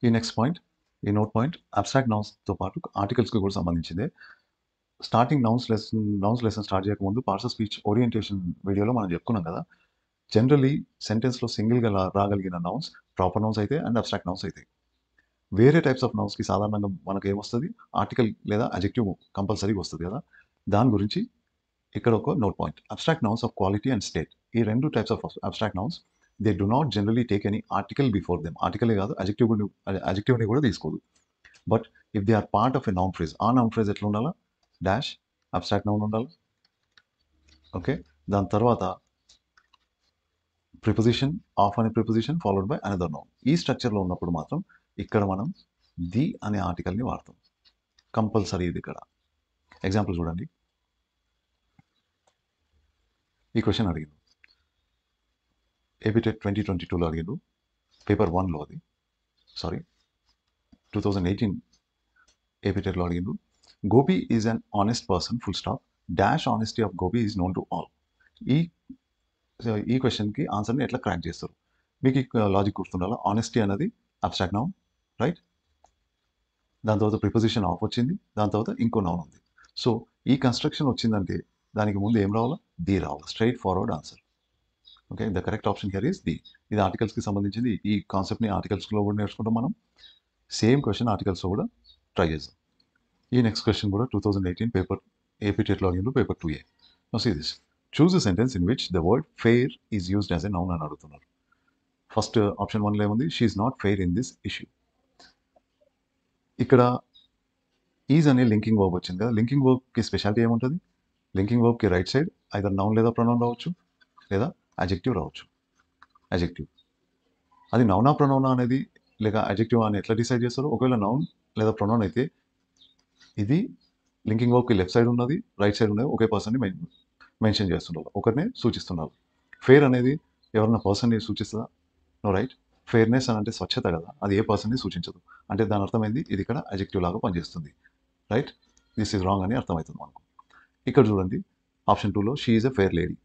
ఈ నెక్స్ట్ పాయింట్, ఈ నోట్ పాయింట్ అబ్స్ట్రాక్ట్ నౌన్స్తో పాటు ఆర్టికల్స్కి కూడా సంబంధించిందే. స్టార్టింగ్ నౌన్స్ లెసన్ స్టార్ట్ చేయకముందు పార్ట్స్ ఆఫ్ స్పీచ్ ఓరియంటేషన్ వీడియోలో మనం చెప్పుకున్నాం కదా. జనరలీ సెంటెన్స్లో సింగిల్గా రాగలిగిన నౌన్స్ ప్రాపర్ నౌన్స్ అయితే అండ్ అబ్స్ట్రాక్ట్ నౌన్స్ అయితే. వేరే టైప్స్ ఆఫ్ నౌన్స్కి సాధారణంగా మనకు ఏమొస్తుంది? ఆర్టికల్ లేదా అజెక్టివ్ కంపల్సరీగా వస్తుంది కదా. దాని గురించి ఇక్కడ ఒక note point. Abstract nouns of quality and state, ఈ రెండు types of abstract nouns they do not generally take any article before them. ఆర్టికలే కాదు, అజెక్టివ్ని కూడా తీసుకోదు. But if they are part of a noun phrase, ఆ నౌన్ ఫ్రేజ్ ఎట్లా ఉండాలా? డాష్ అబ్స్ట్రాక్ట్ నౌన్ ఉండాలి. ఓకే, దాని తర్వాత ప్రిపోజిషన్, ఆఫ్ అనే preposition followed by another noun. ఈ స్ట్రక్చర్లో ఉన్నప్పుడు మాత్రం ఇక్కడ మనం ది అనే ఆర్టికల్ని వాడతాం, కంపల్సరీ ఇది ఇక్కడ. ఎగ్జాంపుల్ చూడండి. ఈ క్వశ్చన్ అడిగిండు, ఏపీటెట్ 2022లో అడిగిండు, పేపర్ 1లో అది, సారీ 2018 ఏపీటెట్లో అడిగిండు. Gopi is an honest person, full stop, dash honesty of Gopi is known to all. ఈ క్వశ్చన్కి ఆన్సర్ని ఎట్లా క్రాక్ చేస్తారు? మీకు లాజిక్ గుర్తుండాలా. ఆనెస్టీ అనేది అబ్స్ట్రాక్ట్ నౌన్, రైట్? దాని తర్వాత ప్రిపోజిషన్ ఆఫ్ వచ్చింది, దాని తర్వాత ఇంకో నౌన్ ఉంది. సో ఈ కన్స్ట్రక్షన్ వచ్చిందంటే దానికి ముందు ఏం రావాలా? ది రావాలి. Straight forward answer. Okay, the correct option here is the. ఇది ఆర్టికల్స్కి సంబంధించింది. ఈ కాన్సెప్ట్ని ఆర్టికల్స్లో కూడా నేర్చుకుంటాం మనం. సేమ్ క్వశ్చన్ ఆర్టికల్స్లో కూడా ట్రై చేద్దాం. ఈ నెక్స్ట్ క్వశ్చన్ కూడా 2018 పేపర్ ఏపీటెట్లో అడిగిండు, paper 2A. Now see this. Choose a sentence in which the word fair is used as a noun అని అడుగుతున్నారు. ఫస్ట్ ఆప్షన్ 1లో ఏముంది? She is not fair in this issue. ఇక్కడ ఈజ్ అనే లింకింగ్ వర్బ్ వచ్చింది కదా. లింకింగ్ వర్బ్కి స్పెషాలిటీ ఏముంటుంది? లింకింగ్ వర్బ్కి రైట్ సైడ్ ఐదర్ నౌన్ లేదా ప్రొనౌన్ రావచ్చు, లేదా అజెక్టివ్ రావచ్చు. అజెక్టివ్ అది నౌనా ప్రొనౌనా అనేది లేక అజెక్టివ్ అని ఎట్లా డిసైడ్ చేస్తారు? ఒకవేళ నౌన్ లేదా ప్రొనౌన్ అయితే ఇది లింకింగ్ వర్బ్కి లెఫ్ట్ సైడ్ ఉన్నది, రైట్ సైడ్ ఉన్నది, ఒకే పర్సన్ని మెన్షన్ చేస్తుండాలి, ఒకరినే సూచిస్తున్నారు. ఫెయిర్ అనేది ఎవరన్నా పర్సన్ని సూచిస్తుందా? No, right? ఫెయిర్నెస్ అని అంటే స్వచ్ఛత కదా, అది ఏ పర్సన్ని సూచించదు. అంటే దాని అర్థమైంది ఇది ఇక్కడ అజెక్టివ్ లాగా పనిచేస్తుంది, రైట్? దిస్ ఈజ్ రాంగ్ అని అర్థమవుతుంది మనకు. ఇక్కడ చూడండి, ఆప్షన్ 2లో she is a fair lady.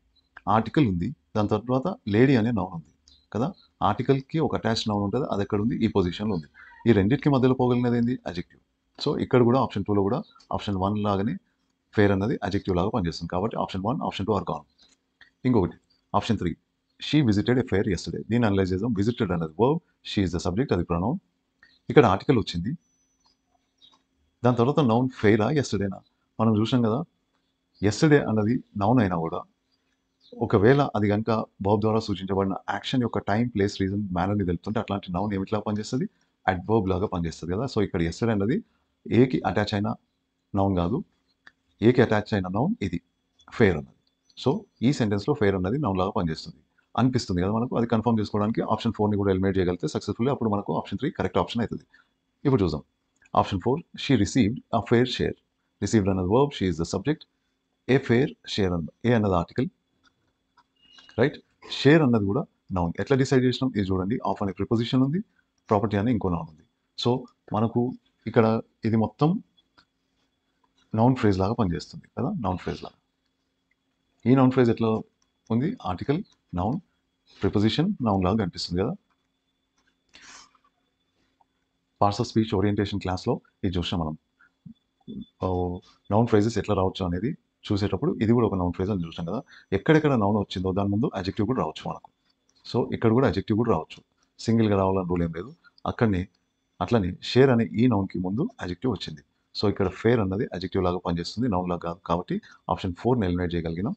Article ఉంది, దాని తర్వాత లేడీ అనే నౌన్ ఉంది కదా. ఆర్టికల్కి ఒక అటాచ్ నౌన్ ఉంటుంది, అది ఎక్కడ ఉంది? ఈ పొజిషన్లో ఉంది. ఈ రెండింటికి మధ్యలో పోగలిగినది ఏంది? అజెక్టివ్. సో ఇక్కడ కూడా ఆప్షన్ 2లో కూడా ఆప్షన్ 1 లాగానే ఫెయిర్ అన్నది అజెక్టివ్ లాగా పనిచేస్తుంది. కాబట్టి ఆప్షన్ 1, ఆప్షన్ 2 ఆర్ గాన్. ఇంకొకటి option 3, she visited a fair yesterday. దీన్ని అనలైజ్ చేద్దాం. విజిటెడ్ అనేది verb, she is the subject, అది ప్రొనౌన్. ఇక్కడ ఆర్టికల్ వచ్చింది, దాని తర్వాత నౌన్ ఫెయిరా యెస్టర్డేనా? మనం చూసాం కదా, యెస్టర్డే అన్నది నౌన్ అయినా కూడా ఒకవేళ అది కనుక వర్బ్ ద్వారా సూచించబడిన యాక్షన్ యొక్క టైం, ప్లేస్, రీజన్, మేనర్ని తెలుపుతుంటే అట్లాంటి నౌన్ ఏమిట్లా పనిచేస్తుంది? అడ్వర్బ్ లాగా పనిచేస్తుంది కదా. సో ఇక్కడ యెస్టర్డే అన్నది ఏకి అటాచ్ అయిన నౌన్ కాదు, ఏకి అటాచ్ అయిన నౌన్ ఇది ఫెయిర్ అన్నది. సో ఈ సెంటెన్స్లో ఫెయిర్ అన్నది నౌన్ లాగా పనిచేస్తుంది అనిపిస్తుంది కదా మనకు. అది కన్ఫర్మ్ చేసుకోవడానికి ఆప్షన్ 4ని కూడా ఎలిమినేట్ చేయగలిగితే సక్సెస్ఫుల్లీ అప్పుడు మనకు ఆప్షన్ 3 కరెక్ట్ ఆప్షన్ అవుతుంది. ఇప్పుడు చూద్దాం. Option 4, she received a fair share. Received అన్నది verb, she is the subject, a fair share అన్న ఏ అన్నది ఆర్టికల్, రైట్. షేర్ అన్నది కూడా నౌన్. ఎట్లా డిసైడ్ చేసినాం ఇది చూడండి. ఆఫ్ అనే ప్రిపోజిషన్ ఉంది, ప్రాపర్టీ అనే ఇంకో నౌన్ ఉంది. సో మనకు ఇక్కడ ఇది మొత్తం నౌన్ ఫ్రేజ్ లాగా పనిచేస్తుంది కదా, నౌన్ ఫ్రేజ్ లాగా. ఈ నౌన్ ఫ్రేజ్ ఎట్లా ఉంది, ఆర్టికల్, నౌన్, ప్రిపోజిషన్, నౌన్ లాగా కనిపిస్తుంది కదా. పార్ట్స్ ఆఫ్ స్పీచ్ ఓరియంటేషన్ క్లాస్లో ఇది చూసాం మనం. నౌన్ ఫ్రేజెస్ ఎట్లా రావచ్చు అనేది చూసేటప్పుడు ఇది కూడా ఒక నౌన్ ఫ్రేజ్ అని చూసాం కదా. ఎక్కడెక్కడ నౌన్ వచ్చిందో దాని ముందు అడ్జెక్టివ్ కూడా రావచ్చు మనకు. సో ఇక్కడ కూడా అడ్జెక్టివ్ కూడా రావచ్చు, సింగిల్గా రావాలని రూల్ ఏం లేదు. అట్లనే షేర్ అనే ఈ నౌన్కి ముందు అడ్జెక్టివ్ వచ్చింది. సో ఇక్కడ ఫేర్ అన్నది అడ్జెక్టివ్ లాగా పనిచేస్తుంది, నౌన్ లాగా కాదు. కాబట్టి ఆప్షన్ 4ని ఎలిమినేట్ చేయగలిగినాం.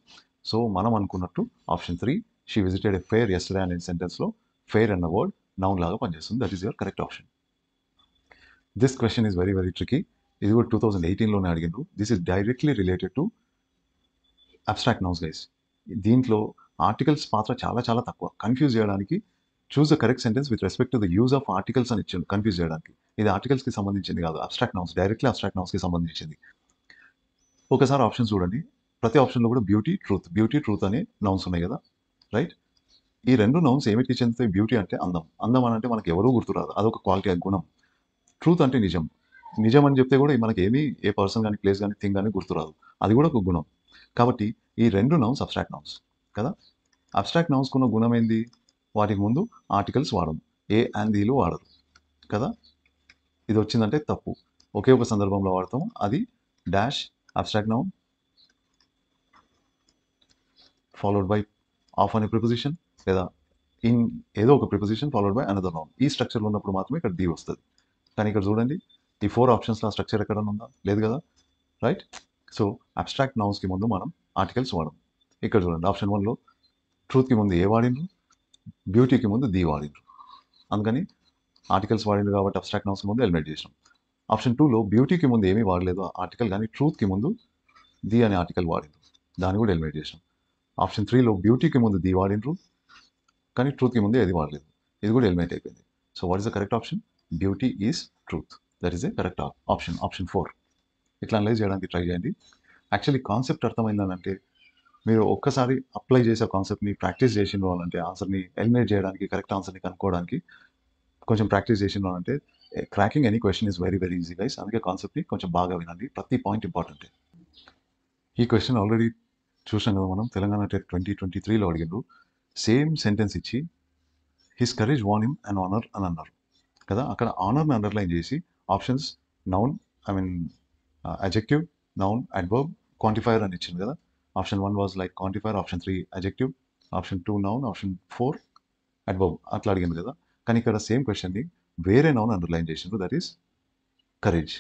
సో మనం అనుకున్నట్టు option 3, she visited a fair yesterday అనే సెంటెన్స్లో ఫేర్ అన్న వర్డ్ నౌన్ లాగా పనిచేస్తుంది. That is your correct option. This question is very very tricky. ఇది కూడా 2018లోనే అడిగిండ్రు. This is directly related to abstract nouns guys. దీంట్లో ఆర్టికల్స్ పాత్ర చాలా చాలా తక్కువ. కన్ఫ్యూజ్ చేయడానికి choose the correct sentence with respect to the use of articles అని ఇచ్చిండు కన్ఫ్యూజ్ చేయడానికి. ఇది ఆర్టికల్స్కి సంబంధించింది కాదు, అబ్స్ట్రాక్ట్ నౌన్స్, డైరెక్ట్లీ అబ్స్ట్రాక్ట్ నౌన్స్కి సంబంధించింది. ఒకసారి ఆప్షన్స్ చూడండి. ప్రతి ఆప్షన్లో కూడా బ్యూటీ, ట్రూత్ అనే నౌన్స్ ఉన్నాయి కదా, రైట్. ఈ రెండు నౌన్స్ ఏమిటి చెందుతాయి? బ్యూటీ అంటే అందం, అందం అని అంటే మనకి ఎవరూ గుర్తురాదు, అదొక క్వాలిటీ, గుణం. ట్రూత్ అంటే నిజం, నిజం అని చెప్తే కూడా మనకి ఏమీ ఏ పర్సన్ కానీ ప్లేస్ కానీ థింగ్ కానీ గుర్తురాదు, అది కూడా ఒక గుణం. కాబట్టి ఈ రెండు నౌన్స్ అబ్స్ట్రాక్ట్ నౌన్స్ కదా. అబ్స్ట్రాక్ట్ నౌన్స్కి ఉన్న గుణం ఏంది? వాటికి ముందు ఆర్టికల్స్ వాడము, ఏ అండ్ దీలు వాడరు కదా. ఇది వచ్చిందంటే తప్పు, ఒకే ఒక సందర్భంలో వాడతాము, అది dash abstract noun followed by of అనే ప్రిపోజిషన్ లేదా ఇన్ ఏదో ఒక preposition followed by another noun. ఈ స్ట్రక్చర్లో ఉన్నప్పుడు మాత్రమే ఇక్కడ ది వస్తుంది. కానీ ఇక్కడ చూడండి, ఈ 4 ఆప్షన్స్లో ఆ స్ట్రక్చర్ ఎక్కడన్నా ఉందా? లేదు కదా, రైట్. సో అబ్స్ట్రాక్ట్ నౌన్స్కి ముందు మనం ఆర్టికల్స్ వాడము. ఇక్కడ చూడండి, ఆప్షన్ 1లో ట్రూత్కి ముందు ఏ వాడిండ్రు, బ్యూటీకి ముందు ది వాడిండ్రు, అందుకని ఆర్టికల్స్ వాడిండ్రు కాబట్టి అబ్స్ట్రాక్ట్ నౌన్స్ ముందు ఎలిమినేట్ చేసినాం. ఆప్షన్ 2లో బ్యూటీకి ముందు ఏమీ వాడలేదు ఆర్టికల్, కానీ ట్రూత్కి ముందు ది అనే ఆర్టికల్ వాడిండ్రు, దాన్ని కూడా ఎలిమినేట్ చేసినాం. ఆప్షన్ 3లో బ్యూటీకి ముందు ది వాడిండ్రు, కానీ ట్రూత్కి ముందు ఏది వాడలేదు, ఇది కూడా ఎలిమినేట్ అయిపోయింది. So what is the correct option? Beauty is truth. That is the correct option, option 4. ఇట్లా అనలైజ్ చేయడానికి ట్రై చేయండి. యాక్చువల్లీ కాన్సెప్ట్ అర్థమైందని అంటే మీరు ఒక్కసారి అప్లై చేసే కాన్సెప్ట్ని ప్రాక్టీస్ చేసిన వాళ్ళంటే ఆన్సర్ని ఎలిమినేట్ చేయడానికి, కరెక్ట్ ఆన్సర్ని కనుక్కోవడానికి కొంచెం ప్రాక్టీస్ చేసిన వాళ్ళంటే cracking any question is very very easy guys. అందుకే కాన్సెప్ట్ని కొంచెం బాగా వినండి, ప్రతి పాయింట్ ఇంపార్టెంట్. ఈ క్వశ్చన్ ఆల్రెడీ చూసాం కదా మనం, తెలంగాణ టెట్ 2023లో అడిగిండ్రు. సేమ్ సెంటెన్స్ ఇచ్చి his courage won him and honour అని అన్నారు కదా. అక్కడ ఆనర్ని అండర్లైన్ చేసి options noun, I mean adjective, noun, adverb, quantifier అని ఇచ్చింది కదా. Option 1 was like quantifier, option 3 adjective, option 2 noun, option 4 adverb, అట్లా అడిగింది కదా. కానీ ఇక్కడ సేమ్ క్వశ్చన్ని వేరే నౌన్ అండర్లైన్ చేసిండ్రు, దట్ ఈస్ కరేజ్,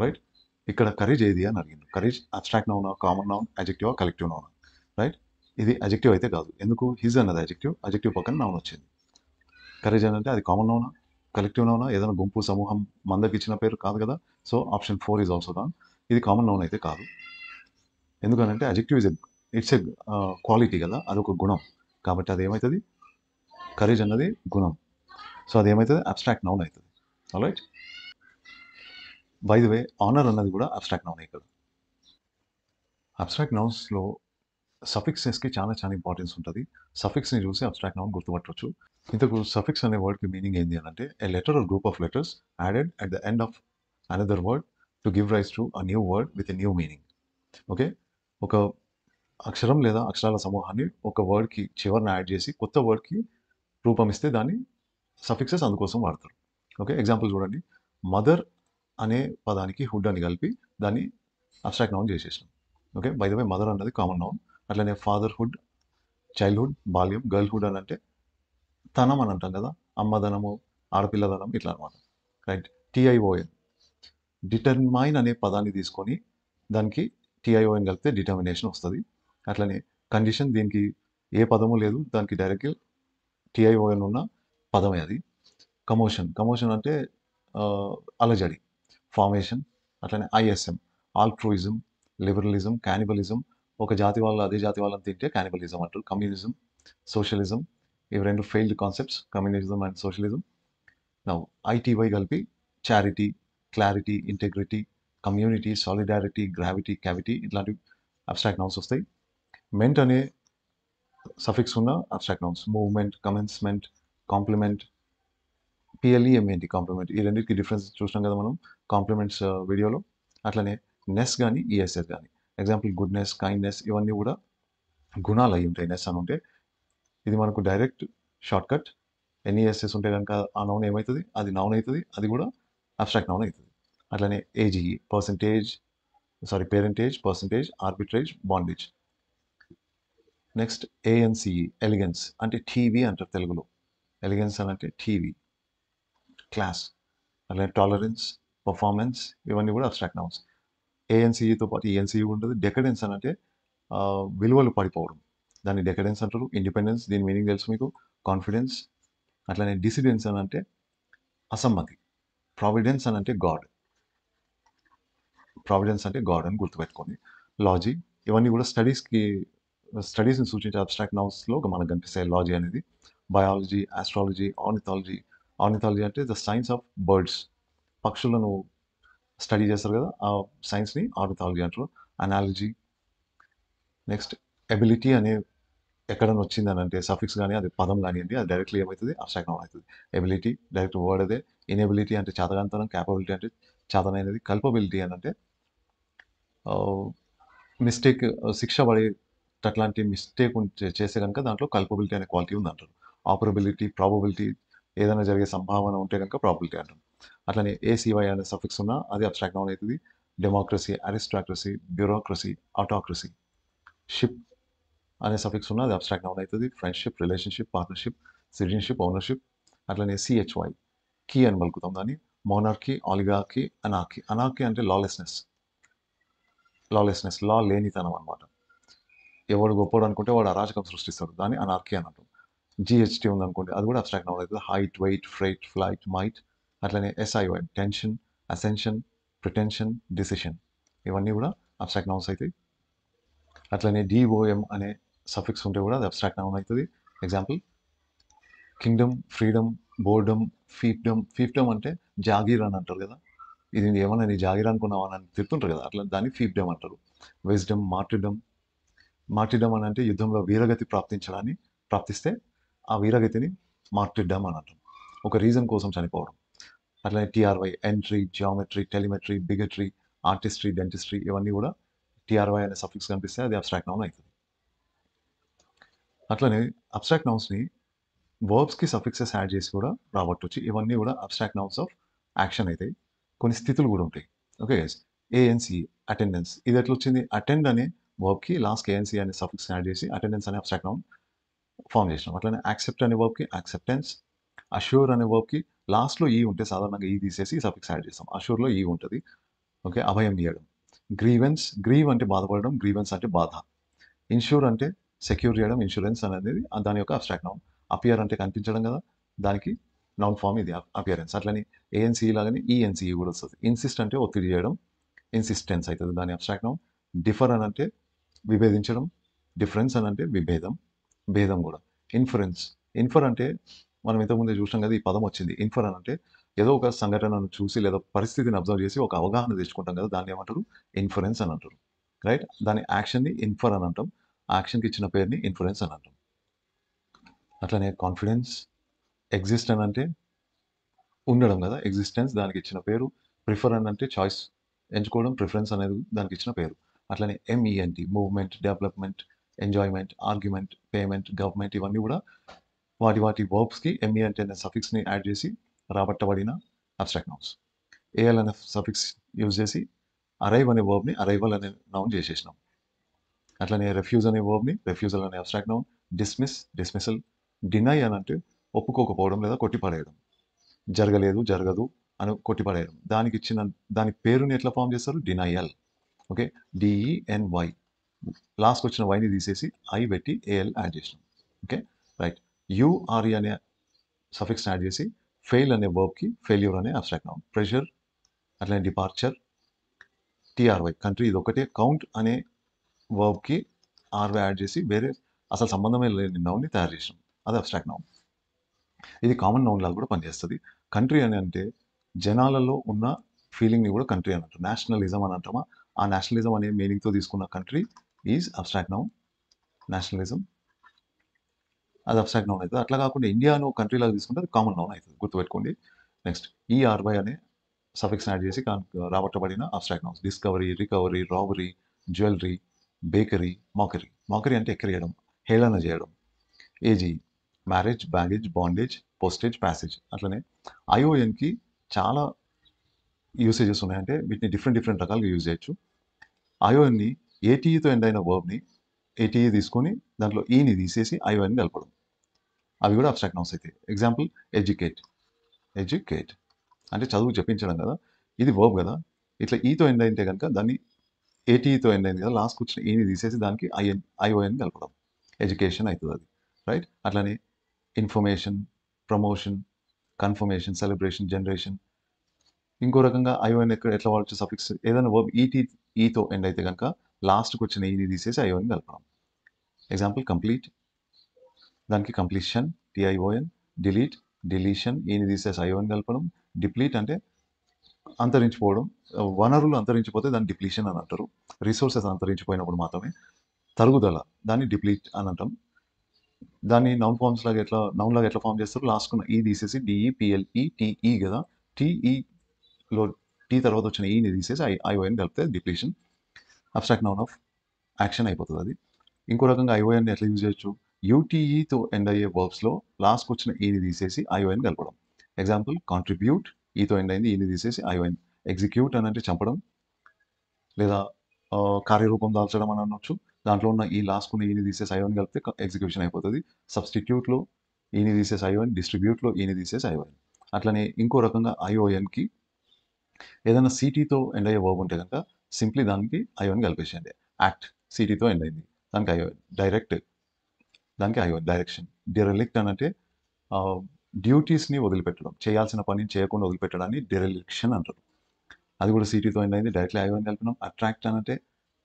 రైట్. ఇక్కడ కరేజ్ ఏది అని అడిగింది. కరేజ్ అబ్స్ట్రాక్ట్ నౌనా, కామన్ నౌన్, అడ్జెక్టివ్, కలెక్టివ్ నౌనా, రైట్. ఇది అడ్జెక్టివ్ అయితే కాదు, ఎందుకు? హిజ్ అన్నది అడ్జెక్టివ్ పక్కన నౌన్ వచ్చింది. కరేజ్ అని అంటే అది కామన్ నౌనా, కలెక్టివ్ నౌనా, ఏదైనా గుంపు, సమూహం, మందకి ఇచ్చిన పేరు కాదు కదా. So option 4 is also wrong. ఇది కామన్ నౌన్ అయితే కాదు, ఎందుకనంటే అడ్జెక్టివ్ ఇట్స్ ఎ క్వాలిటీ కదా, అదొక గుణం. కాబట్టి అది ఏమవుతుంది? కరేజ్ అన్నది గుణం, సో అది ఏమవుతుంది? అబ్స్ట్రాక్ట్ నౌన్ అవుతుంది. Alright. By the way honour అన్నది కూడా అబ్స్ట్రాక్ట్ నౌన్. ఇక్కడ అబ్స్ట్రాక్ట్ నౌన్స్లో సఫిక్సెస్కి చాలా చాలా ఇంపార్టెన్స్ ఉంటుంది. సఫిక్స్ని చూసి అబ్స్ట్రాక్ట్ నౌన్ గుర్తుపట్టవచ్చు. ఇంతకు సఫిక్స్ అనే వర్డ్కి మీనింగ్ ఏంటి అని అంటే a letter or group of letters added at the end of another word to give rise to a new word with a new meaning. Okay, ఒక అక్షరం లేదా అక్షరాల సమూహాన్ని ఒక వర్డ్కి చివరిని యాడ్ చేసి కొత్త వర్డ్కి రూపం ఇస్తే దాన్ని సఫిక్సెస్ అందుకోసం వాడతారు. ఓకే, ఎగ్జాంపుల్ చూడండి. మదర్ అనే పదానికి హుడ్ అని కలిపి దాన్ని అబ్స్ట్రాక్ట్ నౌన్ చేసేసాం. Okay, by the way mother అన్నది కామన్ నౌన్. అట్లనే ఫాదర్హుడ్, చైల్డ్హుడ్, బాల్యం, గర్ల్హుడ్ అని అంటే తనం అని అంటాం కదా, అమ్మదనము, ఆడపిల్లదనం, ఇట్లా అనమాట, రైట్. టిఐఓఎన్, డిటర్మైన్ అనే పదాన్ని తీసుకొని దానికి టిఐఓఎన్ కలిపితే డిటర్మినేషన్ వస్తుంది. అట్లనే కండిషన్, దీనికి ఏ పదము లేదు, దానికి డైరెక్ట్గా టిఐఓఎన్ ఉన్న పదమే అది. కమోషన్ అంటే అలజడి, ఫార్మేషన్. అట్లనే ఐఎస్ఎం, ఆల్ట్రూయిజం, లిబరలిజం, క్యానిబలిజం. ఒక జాతి వాళ్ళు అదే జాతి వాళ్ళని తింటే క్యానిబలిజం అంటారు. కమ్యూనిజం, సోషలిజం, ఇవి రెండు failed concepts, communism and socialism. Now ITY కలిపి charity, clarity, integrity, community, solidarity, gravity, cavity, ఇట్లాంటివి అబ్స్ట్రాక్ట్ నౌన్స్ వస్తాయి. మెంట్ అనే సఫిక్స్ ఉన్న abstract nouns movement, commencement, complement, పిఎల్ఈఎంఏంటి కాంప్లిమెంట్, ఈ రెండింటికి డిఫరెన్స్ చూసినాం కదా మనం కాంప్లిమెంట్స్ వీడియోలో. అట్లనే నెస్ కానీ ఈఎస్ఎస్ కానీ, ఎగ్జాంపుల్ గుడ్నెస్, కైండ్నెస్ ఇవన్నీ కూడా గుణాలు అయి ఉంటాయి. నెస్ అని ఉంటే ఇది మనకు డైరెక్ట్ షార్ట్ కట్. ఎన్ఈఎస్ఎస్ ఉంటే కనుక ఆ నౌన్ ఏమవుతుంది, అది నౌన్ అవుతుంది, అది కూడా అబ్స్ట్రాక్ట్ నౌన్ అవుతుంది. అట్లనే AGE percentage, parentage, percentage, arbitrage, bondage. Next ANCE elegance అంటే టీవీ అంటారు తెలుగులో. ఎలిగెన్స్ అని అంటే టీవీ, క్లాస్. అట్లనే టాలరెన్స్, పర్ఫార్మెన్స్ ఇవన్నీ కూడా అబ్స్ట్రాక్ట్ నౌన్స్. ఏఎన్సిఈతో పాటు ఈఎన్సిఈ ఉంటుంది. డెకడెన్స్ అని అంటే విలువలు పడిపోవడం, దాన్ని డెకడెన్స్ అంటారు. ఇండిపెండెన్స్, దీని మీనింగ్ తెలుసు మీకు, కాన్ఫిడెన్స్. అట్లనే డిసిడెన్స్ అని అంటే అసమ్మతి. ప్రావిడెన్స్ అని అంటే గాడ్, ప్రావిడెన్స్ అంటే గాడ్ అని గుర్తుపెట్టుకోండి. లాజీ, ఇవన్నీ కూడా స్టడీస్ని సూచించే అబ్స్ట్రాక్ట్ నౌన్స్లో మనకు కనిపిస్తాయి. లాజీ అనేది బయాలజీ, ఆస్ట్రాలజీ, ఆర్నిథాలజీ. ఆర్నిథాలజీ అంటే ద సైన్స్ ఆఫ్ బర్డ్స్, పక్షులను స్టడీ చేస్తారు కదా, ఆ సైన్స్ని ఆర్నిథాలజీ అంటారు. అనాలజీ. నెక్స్ట్ ఎబిలిటీ అనే ఎక్కడైనా వచ్చిందని అంటే సఫిక్స్ కానీ అది పదం కానివ్వండి, అది డైరెక్ట్లీ ఏమవుతుంది, అబ్స్ట్రాక్ట్ నౌన్ అవుతుంది. ఎబిలిటీ డైరెక్ట్ వర్డ్ అదే. ఇన్ఎబిలిటీ అంటే చేతగాంతనం, క్యాపబిలిటీ అంటే చేతనైనది, కల్పబిలిటీ అని అంటే మిస్టేక్, శిక్ష పడేటట్లాంటి మిస్టేక్ చేస్తే కనుక దాంట్లో కల్పబిలిటీ అనే క్వాలిటీ ఉంది అంటారు. ఆపరబిలిటీ, ప్రాబబిలిటీ, ఏదైనా జరిగే సంభావన ఉంటే కనుక ప్రాబిలిటీ అంటారు. అట్లనే ఏసీవై అనే సఫిక్స్ ఉన్నా అది అబ్స్ట్రాక్ట్ నౌన్ అవుతుంది. Democracy, aristocracy, bureaucracy, autocracy. Ship అనే సఫిక్స్ ఉన్న అది అబ్స్ట్రాక్ట్ నౌన్ అవుతుంది. Friendship, relationship, partnership, citizenship, ownership. అట్లనే సిహెచ్వై కీ అని పలుకుతాం దాన్ని. Monarchy, oligarchy, anarchy. అనార్కీ అంటే లాలెస్నెస్, లా లేనితనం అనమాట. ఎవడు గొప్పడు అనుకుంటే వాడు అరాచకం సృష్టిస్తాడు, దాన్ని అనార్కీ అని అంటాం. జిహెచ్టీ ఉందనుకోండి, అది కూడా అబ్స్ట్రాక్ట్ నౌన్ అవుతుంది. Height, weight, fright, flight, might. అట్లనే S I Y tension, ascension, pretension, decision, ఇవన్నీ కూడా అబ్స్ట్రాక్ట్ నౌన్స్ అవుతాయి. అట్లనే డిఓఎం అనే సఫిక్స్ ఉంటే కూడా అది అబ్స్ట్రాక్ట్ నౌన్ అవుతుంది. Example kingdom, freedom, boredom, fiefdom. Fiefdom అంటే జాగీర్ అని అంటారు కదా, ఇది ఏమన్నా నీ జాగీర్ అనుకున్నావా అని తిడుతుంటారు కదా, అట్లా దాన్ని ఫీఫ్డమ్ అంటారు. విజ్డమ్, మార్టిడమ్. మార్టిడమ్ అని అంటే యుద్ధంలో వీరగతి ప్రాప్తిస్తే ఆ వీరగతిని మార్టిడమ్ అని అంటాం, ఒక రీజన్ కోసం చనిపోవడం. అట్లనే TRY entry, geometry, telemetry, bigotry, artistry, dentistry, ఇవన్నీ కూడా టీఆర్వై అనే సఫిక్స్ కనిపిస్తే అది అబ్స్ట్రాక్ట్ నౌన్ అవుతుంది. అట్లనే అబ్స్ట్రాక్ట్ నౌన్స్ని వర్బ్స్కి సఫిక్సెస్ యాడ్ చేసి కూడా రాబట్టొచ్చు. ఇవన్నీ కూడా అబ్స్ట్రాక్ట్ నౌన్స్ ఆఫ్ యాక్షన్ అవుతాయి. కొన్ని స్థితులు కూడా ఉంటాయి. Okay guys. ఏఎన్సి అటెండెన్స్, ఇది ఎట్లా వచ్చింది, అటెండ్ అనే వర్బ్కి లాస్ట్కి ఏఎన్సి అనే సఫిక్స్ యాడ్ చేసి అటెండెన్స్ అనే అబ్స్ట్రాక్ట్ నౌన్ ఫామ్ చేసినాం. అట్లనే యాక్సెప్ట్ అనే వర్బ్కి యాక్సెప్టెన్స్. అష్యూర్ అనే వర్బ్కి లాస్ట్లో ఈ ఉంటే సాధారణంగా ఈ తీసేసి సఫిక్స్ యాడ్ చేస్తాం. అష్యూర్లో ఈ ఉంటుంది. ఓకే, అభయం ఇవ్వడం. గ్రీవెన్స్, గ్రీవ్ అంటే బాధపడడం, గ్రీవెన్స్ అంటే బాధ. ఇన్ష్యూర్ అంటే సెక్యూర్ చేయడం, ఇన్సూరెన్స్ అనేది దాని యొక్క అబ్స్ట్రాక్ట్ నౌన్. అపియర్ అంటే కనిపించడం కదా, దానికి నౌన్ ఫామ్ ఇది అపియరెన్స్. అట్లని ఏఎన్సీ లాగానే ఈఎన్సీ కూడా వస్తుంది. ఇన్సిస్ట్ అంటే ఒత్తిడి చేయడం, ఇన్సిస్టెన్స్ అవుతుంది దాని అబ్స్ట్రాక్ట్ నౌన్. డిఫర్ అని అంటే విభేదించడం, డిఫరెన్స్ అని అంటే విభేదం, భేదం కూడా. ఇన్ఫర్ అంటే మనం ఇంతకుముందే చూసాం కదా, ఈ పదం వచ్చింది. ఇన్ఫర్ అని అంటే ఏదో ఒక సంఘటనను చూసి లేదా పరిస్థితిని అబ్జర్వ్ చేసి ఒక అవగాహన తెచ్చుకుంటాం కదా, దాన్ని ఏమంటారు, ఇన్ఫరెన్స్ అని అంటారు. రైట్, దాని యాక్షన్ని ఇన్ఫర్ అని అంటాం, ఆ యాక్షన్కి ఇచ్చిన పేరుని ఇన్ఫ్లుయెన్స్ అని అంటాం. అట్లనే కాన్ఫిడెన్స్. ఎగ్జిస్ట్ అని అంటే ఉండడం కదా, ఎగ్జిస్టెన్స్ దానికి ఇచ్చిన పేరు. ప్రిఫర్ అని అంటే చాయిస్, ఎంచుకోవడం, ప్రిఫరెన్స్ అనేది దానికి ఇచ్చిన పేరు. అట్లనే MENT movement, development, enjoyment, argument, payment, government, ఇవన్నీ కూడా వాటి వర్బ్స్కి ఎంఈఎన్టీ అనే సఫిక్స్ని యాడ్ చేసి రాబట్టబడిన అబ్స్ట్రాక్ట్ నౌన్స్. ఏఎల్ అనే సఫిక్స్ యూజ్ చేసి అరైవ్ అనే వర్బ్ని అరైవల్ అనే నౌన్ చేసేసినాం. అట్లనే రెఫ్యూజ్ అనే వర్బ్ని రెఫ్యూజల్ అనే అబ్స్ట్రాక్ట్ నౌన్. డిస్మిసల్. డినై అని అంటే ఒప్పుకోకపోవడం లేదా కొట్టిపడేయడం. జరగలేదు, జరగదు అని కొట్టిపడేయడం. దాని పేరుని ఎట్లా ఫామ్ చేస్తారు, డినైయల్. ఓకే, డిఈఎన్వై, లాస్ట్కి వచ్చిన వైని తీసేసి ఐ పెట్టి ఏఎల్ యాడ్ చేసినాం. Okay right. యుఆర్ఈ అనే సఫిక్స్ యాడ్ చేసి ఫెయిల్ అనే వర్బ్కి ఫెయిల్యూర్ అనే అబ్స్ట్రాక్ట్ నౌన్. ప్రెషర్, అట్లనే డిపార్చర్. టీఆర్వై కంట్రీ, ఇది ఒకటే. కౌంట్ అనే వర్బ్కి ఆర్వై యాడ్ చేసి వేరే అసలు సంబంధమే లేని నౌన్ని తయారు చేసినాం, అది అబ్స్ట్రాక్ట్ నౌన్. ఇది కామన్ నౌన్ లాగా కూడా పనిచేస్తుంది. కంట్రీ అని అంటే జనాలలో ఉన్న ఫీలింగ్ని కూడా కంట్రీ అని అంటారు. నేషనలిజం అని అంటామా, ఆ నేషనలిజం అనే మీనింగ్తో తీసుకున్న country is abstract noun, nationalism అది అబ్స్ట్రాక్ట్ నౌన్ అవుతుంది. అట్లా కాకుండా ఇండియాను కంట్రీ లాగా తీసుకుంటే అది కామన్ నౌన్ అవుతుంది, గుర్తుపెట్టుకోండి. నెక్స్ట్ ఈఆర్వై అనే సఫిక్స్ యాడ్ చేసి రాబట్టబడిన abstract nouns discovery, recovery, robbery, jewellery, bakery, mockery. Mockery అంటే ఎక్కిరియడం, హేళన చేయడం. AG marriage, baggage, bondage, postage, passage. అట్లనే ఐఓఎన్కి చాలా యూసేజెస్ ఉన్నాయంటే వీటిని డిఫరెంట్ డిఫరెంట్ రకాలుగా యూజ్ చేయొచ్చు. ఐఓఎన్ని ఏటీఈతో ఎండ్ అయిన వర్బ్ని ఏటీఈ తీసుకొని దాంట్లో ఈని తీసేసి ఐఓఎన్ కలపడం, అవి కూడా అబ్స్ట్రాక్ట్ నౌన్స్ అవుతాయి. ఎగ్జాంపుల్ ఎడ్యుకేట్, ఎడ్యుకేట్ అంటే చదువు చెప్పించడం కదా, ఇది వర్బ్ కదా. ఇట్లా ఈతో ఎండ్ అయితే కనుక దాన్ని ఏటీఈతో ఎండ్ అయింది కదా, లాస్ట్కి వచ్చిన ఈని తీసేసి దానికి ఐఓఎన్ కలపడం, ఎడ్యుకేషన్ అవుతుంది అది, రైట్. అట్లనే information, promotion, confirmation, celebration, generation. ఇంకో రకంగా ఐఓఎన్ ఎట్లా వాడచ్చు, సఫిక్స్ ఏదైనా వర్బ్ ఈతో ఎండ్ అయితే కనుక లాస్ట్కి వచ్చిన ఈని తీసేసి ఐఓఎన్ కలపడం. ఎగ్జాంపుల్ కంప్లీట్, దానికి కంప్లీషన్, టిఐఓఎన్. డిలీట్, డిలీషన్, ఈని తీసేసి ఐఓఎన్ కలపడం. డిప్లీట్ అంటే అంతరించిపోవడం, వనరులు అంతరించిపోతే దాన్ని డిప్లీషన్ అని అంటారు. రిసోర్సెస్ అంతరించిపోయినప్పుడు మాత్రమే తరుగుదల, దాన్ని డిప్లీట్ అని అంటాం. దాన్ని నౌన్ ఫార్మ్స్ లాగా నౌన్ లాగా ఎట్లా ఫామ్ చేస్తారు, లాస్ట్ ఈ తీసేసి డిఈపిఎల్ఈ టీఈ కదా, టీఈలో టీ తర్వాత వచ్చిన ఈని తీసేసి ఐఓఎన్ కలిపితే depletion, abstract noun of action అయిపోతుంది అది. ఇంకో రకంగా ఐఓఎన్ ఎట్లా యూజ్ చేయొచ్చు, యూటీఈతో ఎండ్ అయ్యే వర్బ్స్లో లాస్ట్కి వచ్చిన ఈని తీసేసి ఐఓఎన్ కలపడం. ఎగ్జాంపుల్ కాంట్రిబ్యూట్, ఈతో ఎండ్ అయింది, ఈని తీసేసి ఐఓఎన్. ఎగ్జిక్యూట్ అని అంటే చంపడం లేదా కార్యరూపం దాల్చడం అని అనొచ్చు. దాంట్లో ఉన్న ఈ లాస్ట్కున్న ఈని తీసేసి ఐఓఎన్ కలిపితే ఎగ్జిక్యూషన్ అయిపోతుంది. సబ్స్టిట్యూట్లో ఈని తీసేసి ఐఓఎన్, డిస్ట్రిబ్యూట్లో ఈని తీసేసి ఐఓఎన్. అట్లనే ఇంకో రకంగా ఐఓఎన్కి ఏదైనా సిటీతో ఎండ్ అయ్యే వర్బ్ ఉంటే కనుక సింప్లీ దానికి ఐఓఎన్ కలిపేసేయండి. యాక్ట్ సిటీతో ఎండ్ అయింది, దానికి ఐఓఎన్. డైరెక్ట్, దానికి ఐఓఎన్, డైరెక్షన్. డిరెలిక్ట్ అని అంటే డ్యూటీస్ని వదిలిపెట్టడం, చేయాల్సిన పనిని చేయకుండా వదిలిపెట్టడాన్ని డిరెలిక్షన్ అంటారు. అది కూడా సిటీతో ఎండ్ అయింది, డైరెక్ట్లీ ఐఓఎన్ కలిపినాం. అట్రాక్ట్ అని అంటే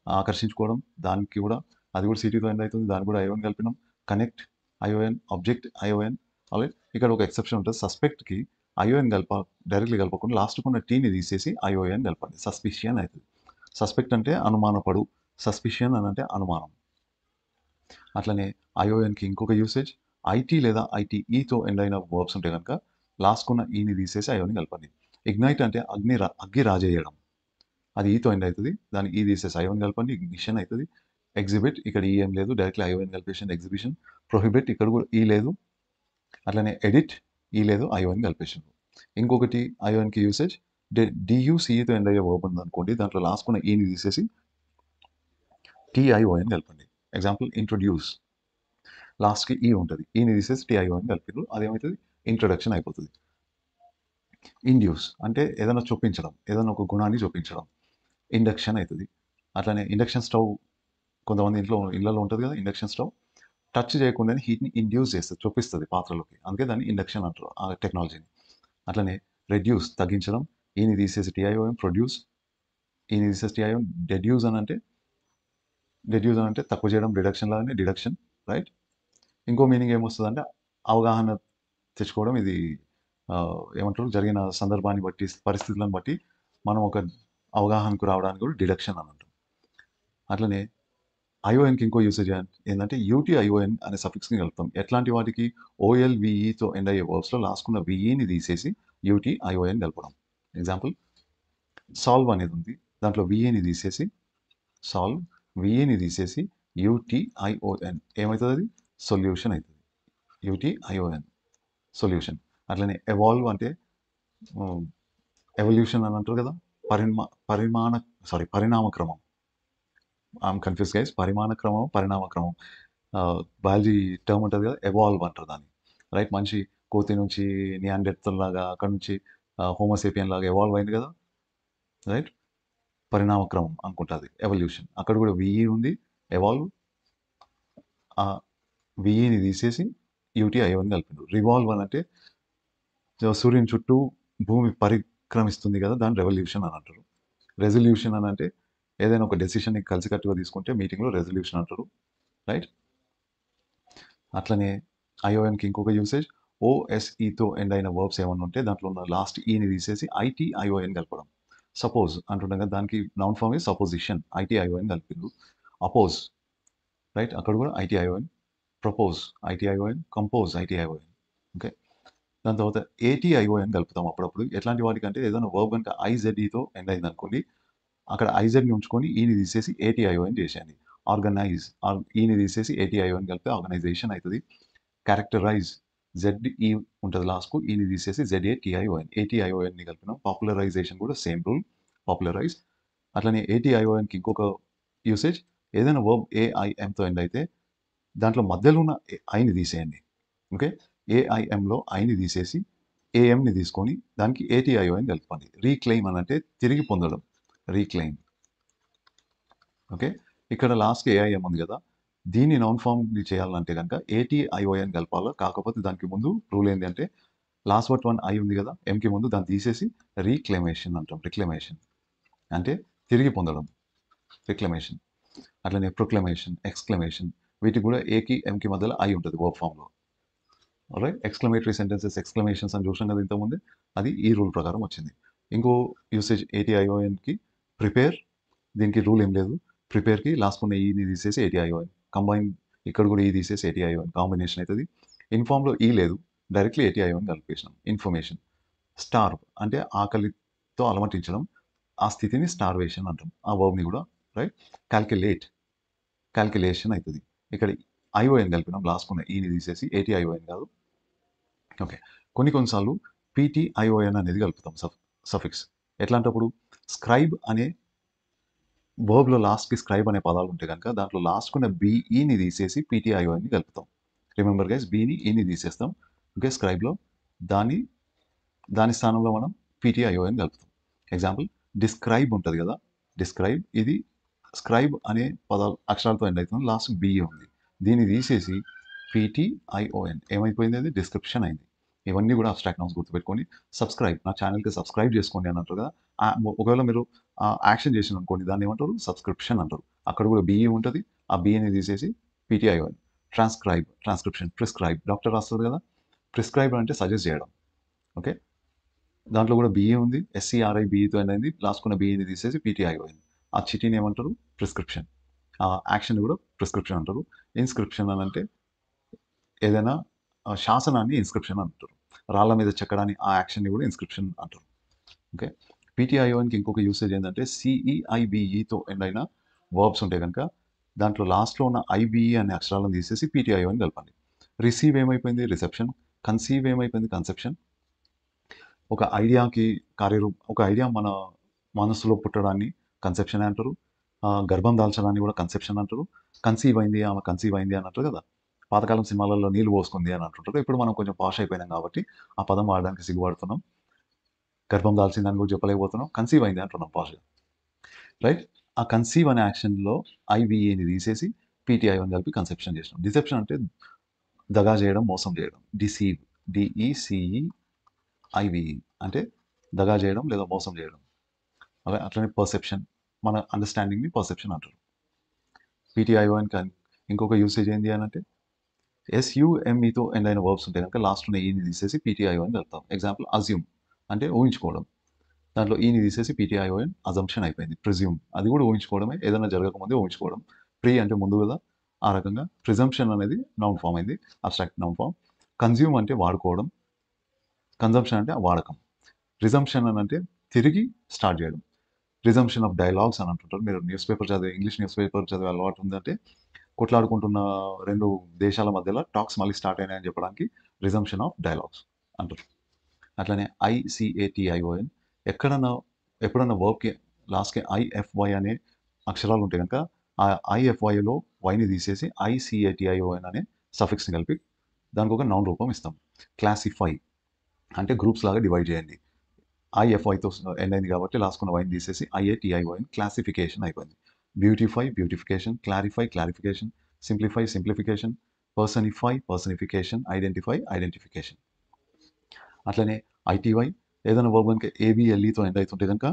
ఆకర్షించుకోవడం, దానికి కూడా అది కూడా సిటీతో ఎండ్ అవుతుంది, దానికి కూడా ఐఓఎన్ కలిపినాం. Connect ION, object ION. అలాగే ఇక్కడ ఒక ఎక్సెప్షన్ ఉంటుంది, సస్పెక్ట్కి ఐఓఎన్ డైరెక్ట్లీ కలపకుండా లాస్ట్కున్న టీని తీసేసి ఐఓఎన్ కలపండి, సస్పిషియన్ అవుతుంది. సస్పెక్ట్ అంటే అనుమానపడు, సస్పిషియన్ అని అంటే అనుమానం. అట్లనే ఐఓఎన్కి ఇంకొక యూసేజ్, ఐటీ లేదా ఐటీఈతో ఎండ్ అయిన వర్బ్స్ ఉంటే కనుక లాస్ట్కున్న ఈని తీసేసి ఐఓని కలపండి. ఇగ్నైట్ అంటే అగ్గి రాజేయడం, అది ఈతో ఎండ్ అవుతుంది, దాన్ని ఈ తీసేసి ఐఓని కలపండి, ఇగ్నిషన్ అవుతుంది. ఎగ్జిబిట్, ఇక్కడ ఈ ఏం లేదు, డైరెక్ట్లీ ఐఓఎన్ కలిపేషన్ ఎగ్జిబిషన్. ప్రొహిబిట్, ఇక్కడ కూడా ఈ లేదు. అట్లనే ఎడిట్, ఈ లేదు, ఐఓఎన్ కలిపేషన్. ఇంకొకటి ఐఓఎన్కి యూసేజ్, డియూసిఈతో ఎండ్ అయ్యే వర్బ్ ఉంది అనుకోండి, దాంట్లో లాస్ట్కున్న ఈని తీసేసి టీఐఓఎన్ కలపండి. ఎగ్జాంపుల్ ఇంట్రొడ్యూస్, లాస్ట్కి ఈ ఉంటుంది, ఈని తీసేసి టీఐఓఎన్ కలిపిరు, అదేమవుతుంది, ఇంట్రొడక్షన్ అయిపోతుంది. ఇండ్యూస్ అంటే ఏదైనా చూపించడం, ఏదైనా ఒక గుణాన్ని చూపించడం, ఇండక్షన్ అవుతుంది. అట్లనే ఇండక్షన్ స్టవ్ కొంతమంది ఇళ్ళలో ఉంటుంది కదా, ఇండక్షన్ స్టవ్ టచ్ చేయకుండానే హీట్ని ఇండ్యూస్ చేస్తుంది, చూపిస్తుంది పాత్రలోకి, అందుకే దాన్ని ఇండక్షన్ అంటారు ఆ టెక్నాలజీని. అట్లనే రెడ్యూస్, తగ్గించడం, ఈని తీసేసి టీఐఓఎం. ప్రొడ్యూస్, ఈని తీసేసి టీఐఓఎం. డెడ్యూస్ అని అంటే తక్కువ చేయడం, డిడక్షన్ లాగానే డిడక్షన్, రైట్. ఇంకో మీనింగ్ ఏమొస్తుందంటే అవగాహన తెచ్చుకోవడం, ఇది ఏమంటారు, జరిగిన సందర్భాన్ని బట్టి, పరిస్థితులను బట్టి మనం ఒక అవగాహనకు రావడానికి కూడా డిడక్షన్ అని అంటాం. అట్లనే ఐఓఎన్కి ఇంకో యూసేజ్ ఏంటంటే యూటీఐఓఎన్ అనే సఫిక్స్ని కలుపుతాం. ఎట్లాంటి వాటికి, ఓఎల్విఈతో ఎండ్ అయ్యే వర్బ్స్లో లాస్ట్కున్న విఈని తీసేసి యూటీఐఓఎన్ కలపడం. ఎగ్జాంపుల్ సాల్వ్ అనేది ఉంది, దాంట్లో విఏని తీసేసి సాల్వ్, విఏని తీసేసి యూటీఐఓఎన్ ఏమవుతుంది, అది సొల్యూషన్ అవుతుంది, యూటీఐఓఎన్ సొల్యూషన్. అట్లనే ఎవాల్వ్ అంటే ఎవల్యూషన్ అని అంటారు కదా, పరిణామక్రమం. ఐఎమ్ కన్ఫ్యూజ్ గైస్, పరిణామక్రమం బయాలజీ టర్మ్ ఉంటుంది కదా, ఎవాల్వ్ అంటారు దాన్ని, రైట్. మనిషి కోతి నుంచి నియాండర్తల్ లాగా, అక్కడ నుంచి హోమోసేపియన్ లాగా ఎవాల్వ్ అయింది కదా, రైట్. పరిణామక్రమం అనుకుంటుంది, ఎవల్యూషన్. అక్కడ కూడా విఈ ఉంది, ఎవాల్వ్, విఈని తీసేసి యూటీఐఓని కలిపిండు. రివాల్వ్ అని అంటే సూర్యుని చుట్టూ భూమి పరిక్రమిస్తుంది కదా, దాన్ని రెవల్యూషన్ అని అంటారు. రెజల్యూషన్ అని అంటే ఏదైనా ఒక డెసిషన్ని కలిసికట్టుగా తీసుకుంటే మీటింగ్లో రెజల్యూషన్ అంటారు, రైట్. అట్లనే ఐఓఎన్కి ఇంకొక యూసేజ్, ఓఎస్ఈతో ఎండ్ అయిన వర్బ్స్ ఏమన్నా ఉంటే దాంట్లో ఉన్న లాస్ట్ ఈని తీసేసి ఐటీఐఓఎన్ కలపడం. సపోజ్ అంటుండగా దానికి నౌన్ ఫామ్ ఈ సపోజిషన్, ఐటీఐఓఎన్ కలిపిండు. అపోజ్, రైట్, అక్కడ కూడా ITION. Propose ITION, compose ITION. Okay, దాని తర్వాత ఏటీఐఓఎన్ కలుపుతాం అప్పుడప్పుడు. ఎట్లాంటి వాటికంటే ఏదైనా వర్బ్ కనుక ఐజెడ్ఈతో ఎండ్ అయింది అనుకోండి, అక్కడ ఐజెడ్ని ఉంచుకొని ఈని తీసేసి ఏటీఐఓఎన్ చేసేయండి. ఆర్గనైజ్, ఈని తీసేసి ఏటీఐఓఎన్ కలిపితే ఆర్గనైజేషన్ అవుతుంది. క్యారెక్టరైజ్, జెడ్ఈ ఉంటుంది లాస్ట్కు, ఈని తీసేసి జెడ్ఏటీఐఓఎన్, ఏటీఐఓఎన్ని కలిపినాం. పాపులరైజేషన్ కూడా సేమ్ రూల్, పాపులరైజ్. అట్లనే ఏటీఐఓఎన్కి ఇంకొక యూసేజ్, ఏదైనా వర్బ్ ఏఐఎంతో ఎండ్ అయితే దాంట్లో మధ్యలో ఉన్న ఐని తీసేయండి. ఓకే, ఏఐఎంలో ఐని తీసేసి ఏఎంని తీసుకొని దానికి ఏటీఐఓఎన్ కలపండి. రీక్లెయిమ్ అని అంటే తిరిగి పొందడం, రీక్లెయిమ్. ఓకే, ఇక్కడ లాస్ట్కి ఏఐఎం ఉంది కదా, దీన్ని నౌన్ ఫామ్ని చేయాలంటే కనుక ఏటీఐఓఎన్ కలపాలి. కాకపోతే దానికి ముందు రూల్ ఏంటి అంటే లాస్ట్ వర్డ్ వన్ ఐ ఉంది కదా ఎంకి ముందు, దాన్ని తీసేసి రీక్లెమేషన్ అంటాం. రిక్లెమేషన్ అంటే తిరిగి పొందడం, రిక్లెమేషన్. అట్లనే ప్రొక్లమేషన్, ఎక్స్క్లమేషన్, వీటికి కూడా ఏకి ఎంకి మధ్యలో ఐ ఉంటుంది వర్బ్ ఫామ్లో. రైట్, ఎక్స్క్లమేటరీ సెంటెన్సెస్, ఎక్స్క్లమేషన్స్ అని చూసాం కదా ఇంతకుముందే, అది ఈ రూల్ ప్రకారం వచ్చింది. ఇంకో యూసేజ్ ఏటీఐఓఎన్కి ప్రిపేర్, దీనికి రూల్ ఏం లేదు. ప్రిపేర్కి లాస్ట్ ఉన్న ఈని తీసేసి ఏటీఐఓఎన్, కంబైన్ ఇక్కడ కూడా ఈ తీసేసి ఏటీఐఓఎన్, కాంబినేషన్ అవుతుంది. ఇన్ఫామ్లో ఈ లేదు, డైరెక్ట్లీ ఏటీఐఓఎన్ కలిపేసినాం. ఇన్ఫర్మేషన్, స్టార్వ్ అంటే ఆకలితో అలమటించడం, ఆ స్థితిని స్టార్వేషన్ అంటాం, ఆ వర్బ్ని కూడా. రైట్, క్యాల్కులేట్, క్యాల్కులేషన్ అవుతుంది. ఇక్కడ ఐఓఎన్ కలిపినాం, లాస్ట్ ఉన్న ఈని తీసేసి, ఏటీఐఓఎన్ కాదు. ఓకే, కొన్నిసార్లు పీటీఐఓఎన్ అనేది కలుపుతాం, సఫిక్స్. ఎట్లాంటప్పుడు స్క్రైబ్ అనే వర్బ్లో లాస్ట్కి స్క్రైబ్ అనే పదాలు ఉంటే కనుక దాంట్లో లాస్ట్కున్న బీఈని తీసేసి పీటీఐఓఎన్ని కలుపుతాం. రిమెంబర్ గైస్, బీని ఈని తీసేస్తాం. ఓకే, స్క్రైబ్లో దాని స్థానంలో మనం పీటీఐఓఎన్ కలుపుతాం. ఎగ్జాంపుల్, డిస్క్రైబ్ ఉంటుంది కదా, డిస్క్రైబ్, ఇది స్క్రైబ్ అనే పదాలు అక్షరాలతో ఎండ్ అవుతుంది, లాస్ట్ బిఈ ఉంది. దీన్ని తీసేసి పీటీఐఓఎన్ ఏమైపోయింది, అది డిస్క్రిప్షన్ అయింది. ఇవన్నీ కూడా అబ్స్ట్రాక్ట్ నౌన్స్ గుర్తుపెట్టుకోండి. సబ్స్క్రైబ్, నా ఛానల్కి సబ్స్క్రైబ్ చేసుకోండి అని అంటారు కదా, ఒకవేళ మీరు యాక్షన్ చేసిన అనుకోండి దాన్ని ఏమంటారు, సబ్స్క్రిప్షన్ అంటారు. అక్కడ కూడా బిఈ ఉంటుంది, ఆ బిఈని తీసేసి PTION. Transcribe, transcription. Prescribe, doctor రాస్తారు కదా, ప్రిస్క్రైబ్ అంటే సజెస్ట్ చేయడం. ఓకే, దాంట్లో కూడా బిఈ ఉంది, ఎస్సీఆర్ఐ బిఈతో అనేది, లాస్ట్కున్న బిఈని తీసేసి పీటీఐఓఎన్. ఆ చిటీని ఏమంటారు, ప్రిస్క్రిప్షన్. ఆ యాక్షన్ కూడా ప్రిస్క్రిప్షన్ అంటారు. ఇన్స్క్రిప్షన్ అని అంటే ఏదైనా శాసనాన్ని ఇన్స్క్రిప్షన్ అంటారు. రాళ్ళ మీద చెక్కడాన్ని, ఆ యాక్షన్ని కూడా ఇన్స్క్రిప్షన్ అంటారు. ఓకే, పీటీఐఓఎన్కి ఇంకొక యూసేజ్ ఏంటంటే సిఈఐబిఈతో ఎండ్ అయిన వర్బ్స్ ఉంటే కనుక దాంట్లో లాస్ట్లో ఉన్న ఐబిఈ అనే అక్షరాలను తీసేసి పీటీఐఓఎన్ కలపండి. రిసీవ్ ఏమైపోయింది, రిసెప్షన్. కన్సీవ్ ఏమైపోయింది, కన్సెప్షన్. ఒక ఐడియాకి ఒక ఐడియా మన మనస్సులో పుట్టడాన్ని కన్సెప్షన్ అంటారు. గర్భం దాల్చడాన్ని కూడా కన్సెప్షన్ అంటారు. కన్సీవ్ అయింది, ఆమె కన్సీవ్ అయింది అని అంటారు కదా, పాతకాలం సినిమాలలో నీళ్ళు పోసుకుంది అని అంటుంటారు. ఇప్పుడు మనం కొంచెం పాష్ అయిపోయినాం కాబట్టి ఆ పదం వాడడానికి సిగ్గుపడుతున్నాం. గర్భం దాల్చిందని కూడా చెప్పలేకపోతున్నాం, కన్సీవ్ అయింది అంటున్నాం పాష్గా. రైట్, ఆ కన్సీవ్ అనే యాక్షన్లో ఐవిఏని తీసేసి పీటీఐని కలిపి కన్సెప్షన్ చేసినాం. డిసెప్షన్ అంటే దగా చేయడం, మోసం చేయడం. డిసీవ్, డిఈసిఈ ఐవిఈ అంటే దగా చేయడం లేదా మోసం చేయడం. అట్లనే పర్సెప్షన్, మన అండర్స్టాండింగ్ని పర్సెప్షన్ అంటారు. పీటీఐఓఎన్ కానీ ఇంకొక యూసేజ్ ఏంటి అని అంటే ఎస్యుఎంఈతో ఎండ్ అయిన వర్బ్స్ ఉంటే కనుక లాస్ట్ ఉన్న ఈని తీసేసి పీటీఐఓఎన్ కలుపుతాం. ఎగ్జాంపుల్, అజ్యూమ్ అంటే ఊహించుకోవడం, దాంట్లో ఈని తీసేసి పీటీఐఓఎన్, అజంప్షన్ అయిపోయింది. ప్రిజ్యూమ్, అది కూడా ఊహించుకోవడమే, ఏదైనా జరగకముందే ఊహించుకోవడం. ప్రీ అంటే ముందు కదా, ఆ రకంగా. ప్రిజంప్షన్ అనేది నౌన్ ఫామ్ అయింది, అబ్స్ట్రాక్ట్ నౌన్ ఫామ్. కన్జ్యూమ్ అంటే వాడుకోవడం, కన్జంప్షన్ అంటే వాడకం. రిజంప్షన్ అని అంటే తిరిగి స్టార్ట్ చేయడం. రిజంప్షన్ ఆఫ్ డైలాగ్స్ అని అంటుంటారు. మీరు ఇంగ్లీష్ న్యూస్ పేపర్ చదివే అలవాటు ఉందంటే కొట్లాడుకుంటున్న రెండు దేశాల మధ్యలో టాక్స్ మళ్ళీ స్టార్ట్ అయినాయని చెప్పడానికి రిజంప్షన్ ఆఫ్ డైలాగ్స్ అంటారు. అట్లనే ఐసిఏటిఐఓఎన్, ఎప్పుడన్నా వర్బ్కి లాస్ట్కి ఐఎఫ్వై అనే అక్షరాలు ఉంటే కనుక ఆ ఐఎఫ్వైలో వైని తీసేసి ఐసిఏటిఐఓఎన్ అనే సఫిక్స్ని కలిపి దానికి ఒక నౌన్ రూపం ఇస్తాం. క్లాసిఫై అంటే గ్రూప్స్ లాగా డివైడ్ చేయండి. ఐఎఫ్ఐతో ఎండ్ అయింది కాబట్టి లాస్ట్కున్న వైని తీసేసి ఐఏటిఐఓఎన్, క్లాసిఫికేషన్ అయిపోయింది. Beautify, beautification. Clarify, clarification. Simplify, simplification. Personify, personification. Identify, identification. అట్లనే ఐటీవై, ఏదైనా వర్బ్ కనుక ఏబిఎల్ఈతో ఎండ్ అవుతుంటే కనుక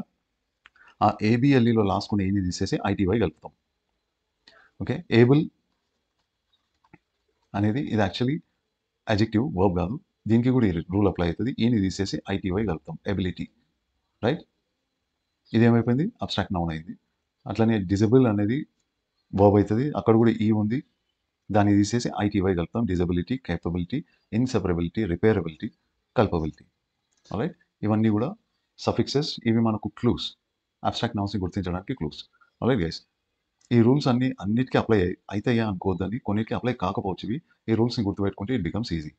ఆ ఏబిఎల్ఈలో లాస్ట్కున్న ఏని తీసేసి ఐటీవై కలుపుతాం. ఓకే, ఏబుల్ అనేది ఇది యాక్చువల్లీ అడ్జెక్టివ్, వర్బ్ కాదు, దీనికి కూడా ఈ రూల్ అప్లై అవుతుంది. ఈని తీసేసి ఐటీవై కలుపుతాం. ఎబిలిటీ. రైట్, ఇదేమైపోయింది, అబ్స్ట్రాక్ట్ నౌన్ అయింది. అట్లనే డిజబుల్ అనేది వర్బ్ అవుతుంది. అక్కడ కూడా ఈ ఉంది, దాన్ని తీసేసి ఐటీవై కలుపుతాం. Disability, capability, inseparability, reparability, culpability. Right, ఇవన్నీ కూడా సఫిక్సెస్. ఇవి మనకు క్లూస్, అబ్స్ట్రాక్ట్ నౌన్స్ని గుర్తించడానికి క్లూస్. రైట్ గైస్, ఈ రూల్స్ అన్నిటికీ అప్లై అవుతాయా అనుకోవద్దండి, కొన్నిటికి అప్లై కాకపోవచ్చు. ఇవి ఈ రూల్స్ని గుర్తుపెట్టుకుంటే ఇట్ బికమ్స్ ఈజీ,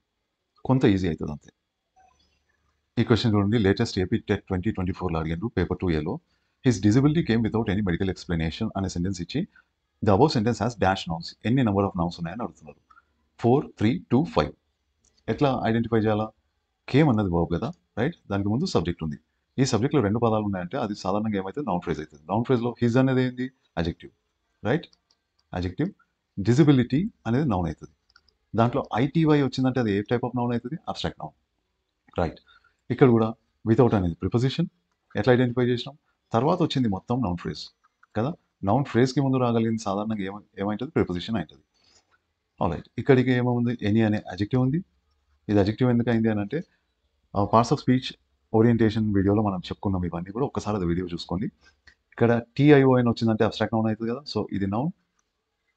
కొంత ఈజీ అవుతుంది అంతే. ఈ క్వశ్చన్ చూడండి, లేటెస్ట్ ఏపీ టెట్ 2024లో అడిగారు పేపర్ 2Aలో. His disability came without any medical explanation అనే సెంటెన్స్ ఇచ్చి the above sentence has dash nouns, ఎన్ని నెంబర్ ఆఫ్ నౌన్స్ ఉన్నాయని అడుగుతున్నారు. 4, 3, 2, 5. ఎట్లా ఐడెంటిఫై చేయాలా? కేమ్ అన్నది వర్బ్ కదా, రైట్, దానికి ముందు సబ్జెక్ట్ ఉంది. ఈ సబ్జెక్ట్లో 2 పదాలు ఉన్నాయంటే అది సాధారణంగా ఏమైతే నౌన్ ఫ్రేజ్ అవుతుంది. నౌన్ ఫ్రేజ్లో హిజ్ అనేది ఏంది? అజెక్టివ్, రైట్, అజెక్టివ్. డిజబిలిటీ అనేది నౌన్ అవుతుంది. దాంట్లో ఐటీవై వచ్చిందంటే అది ఏ టైప్ ఆఫ్ నౌన్ అవుతుంది? Abstract noun, right. ఇక్కడ కూడా వితౌట్ అనేది ప్రిపోజిషన్, ఎట్లా ఐడెంటిఫై చేసినాం? తర్వాత వచ్చింది మొత్తం నౌన్ ఫ్రేజ్ కదా. నౌన్ ఫ్రేజ్కి ముందు రాగలిగింది సాధారణంగా ఏమైంటుంది? ప్రిపోజిషన్ అవుతుంది. ఆల్రైట్, ఇక్కడికి ఏముంది? ఎనీ అనే అజెక్టివ్ ఉంది. ఇది అజెక్టివ్ ఎందుకు అయింది అని అంటే పార్ట్స్ ఆఫ్ స్పీచ్ ఓరియంటేషన్ వీడియోలో మనం చెప్పుకున్నాం ఇవన్నీ కూడా. ఒక్కసారి అది వీడియో చూసుకోండి. ఇక్కడ టీఐఓఎన్ వచ్చిందంటే అబ్స్ట్రాక్ట్ నౌన్ అవుతుంది కదా, సో ఇది నౌన్.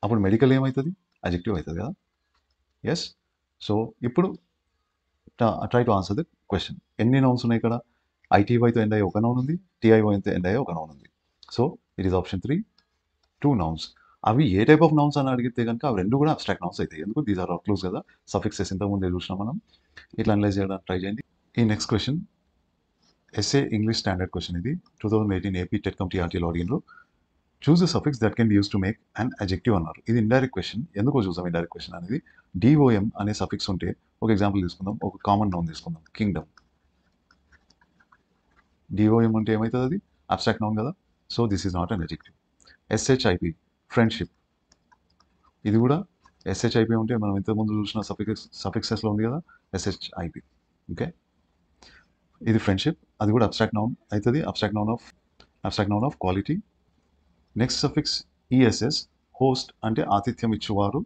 అప్పుడు మెడికల్ ఏమవుతుంది? అజెక్టివ్ అవుతుంది కదా. ఎస్, సో ఇప్పుడు try to answer the question. ఎన్ని నౌన్స్ ఉన్నాయి ఇక్కడ? ఐటీవైతో ఎండ్ అయ్యే ఒక నౌన్ ఉంది, టీఐఓఎన్తో ఎండ్ అయ్యే ఒక నౌన్ ఉంది. So it is option 3, 2 nouns. అవి ఏ టైప్ ఆఫ్ నౌన్స్ అని అడిగితే కనుక అవి రెండు కూడా అబ్స్ట్రాక్ట్ నౌన్స్ అవుతాయి. ఎందుకు? దీస్ ఆర్ క్లూస్ కదా, సఫిక్సెస్ ఇంతకుముందే చూసినాం మనం. ఇట్లా అనలైజ్ చేయడానికి ట్రై చేయండి. ఈ next question SA English standard question. ఇది 2018 ఏపీ టెట్ కమ్ టీఆర్టీలో అడిగినారు. Choose the suffix that can be use to make an adjective అన్నారు. ఇది ఇండైరెక్ట్ క్వశ్చన్. ఎందుకో చూసాం ఇండైరెక్ట్ క్వశ్చన్ అనేది. డిఓఎం అనే సఫిక్స్ ఉంటే, ఒక ఎగ్జాంపుల్ తీసుకుందాం, ఒక కామన్ నౌన్ తీసుకుందాం, కింగ్డమ్. డిఓఎం అంటే ఏమవుతుంది? అది అబ్స్ట్రాక్ట్ నౌన్ కదా, so this is not an adjective. SHIP, friendship. ఇది కూడా ఎస్హెచ్ఐపి ఉంటే మనం ఇంతకుముందు చూసిన సఫిక్సెస్లో ఉంది కదా, ఎస్హెచ్ఐపి. ఓకే, ఇది ఫ్రెండ్షిప్, అది కూడా అబ్స్ట్రాక్ట్ నౌన్ అవుతుంది. Abstract noun of quality. Next suffix ESS, host అంటే ఆతిథ్యం ఇచ్చేవారు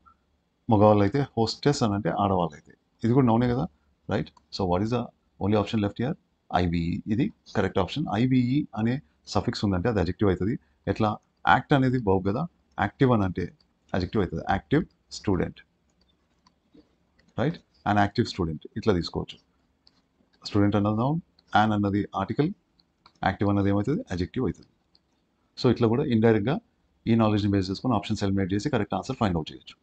మగవాళ్ళు అయితే, హోస్టెస్ అని అంటే ఆడవాళ్ళు అయితే. ఇది కూడా నౌనే కదా, right. So what is the only option left here? IBE. ఇది కరెక్ట్ ఆప్షన్. ఐబిఈ అనే సఫిక్స్ ఉందంటే అది అజెక్టివ్ అవుతుంది. ఎట్లా? యాక్ట్ అనేది వర్బ్ కదా, యాక్టివ్ అని అంటే అజెక్టివ్ అవుతుంది. Active student, right, and active student ఇట్లా తీసుకోవచ్చు. స్టూడెంట్ అన్నది నౌన్, యాన్ అన్నది ఆర్టికల్, యాక్టివ్ అన్నది ఏమవుతుంది? అజెక్టివ్ అవుతుంది. సో ఇట్లా కూడా ఇండైరెక్ట్గా ఈ నాలెడ్జ్ని బేస్ చేసుకొని ఆప్షన్స్ ఎలిమినేట్ చేసి కరెక్ట్ ఆన్సర్ ఫైండ్ అవుట్ చేయొచ్చు.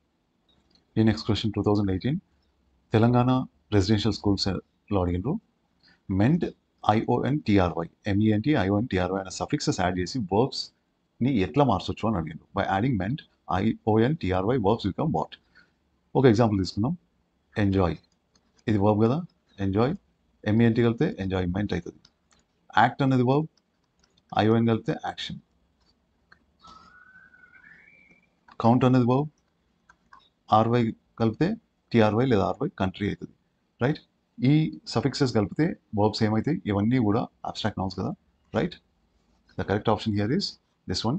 ఈ నెక్స్ట్ క్వశ్చన్ 2018 తెలంగాణ రెసిడెన్షియల్ స్కూల్స్లో అడిగినారు. మెంట్ IONTRY, MENT IONTRY అనే సఫిక్సెస్ యాడ్ చేసి వర్బ్స్ని ఎట్లా మార్చొచ్చు అని అడిగినారు. By adding meant IONTRY verbs become what? ఒక ఎగ్జాంపుల్ తీసుకుందాం, ఎంజాయ్. ఇది వర్బ్ కదా, ఎంజాయ్. MENT కలిపితే ఎంజాయ్మెంట్ అవుతుంది. యాక్ట్ అనేది వర్బ్, ION కలిపితే యాక్షన్. కౌంట్ అనేది వర్బ్, RY కలిపితే TRY లేదా RY కంట్రీ అవుతుంది, రైట్. ఈ సఫిక్సెస్ కలిపితే వర్బ్స్ ఏమైతాయి? ఇవన్నీ కూడా అబ్స్ట్రాక్ట్ నౌన్స్ కదా, right. The correct option here is this one.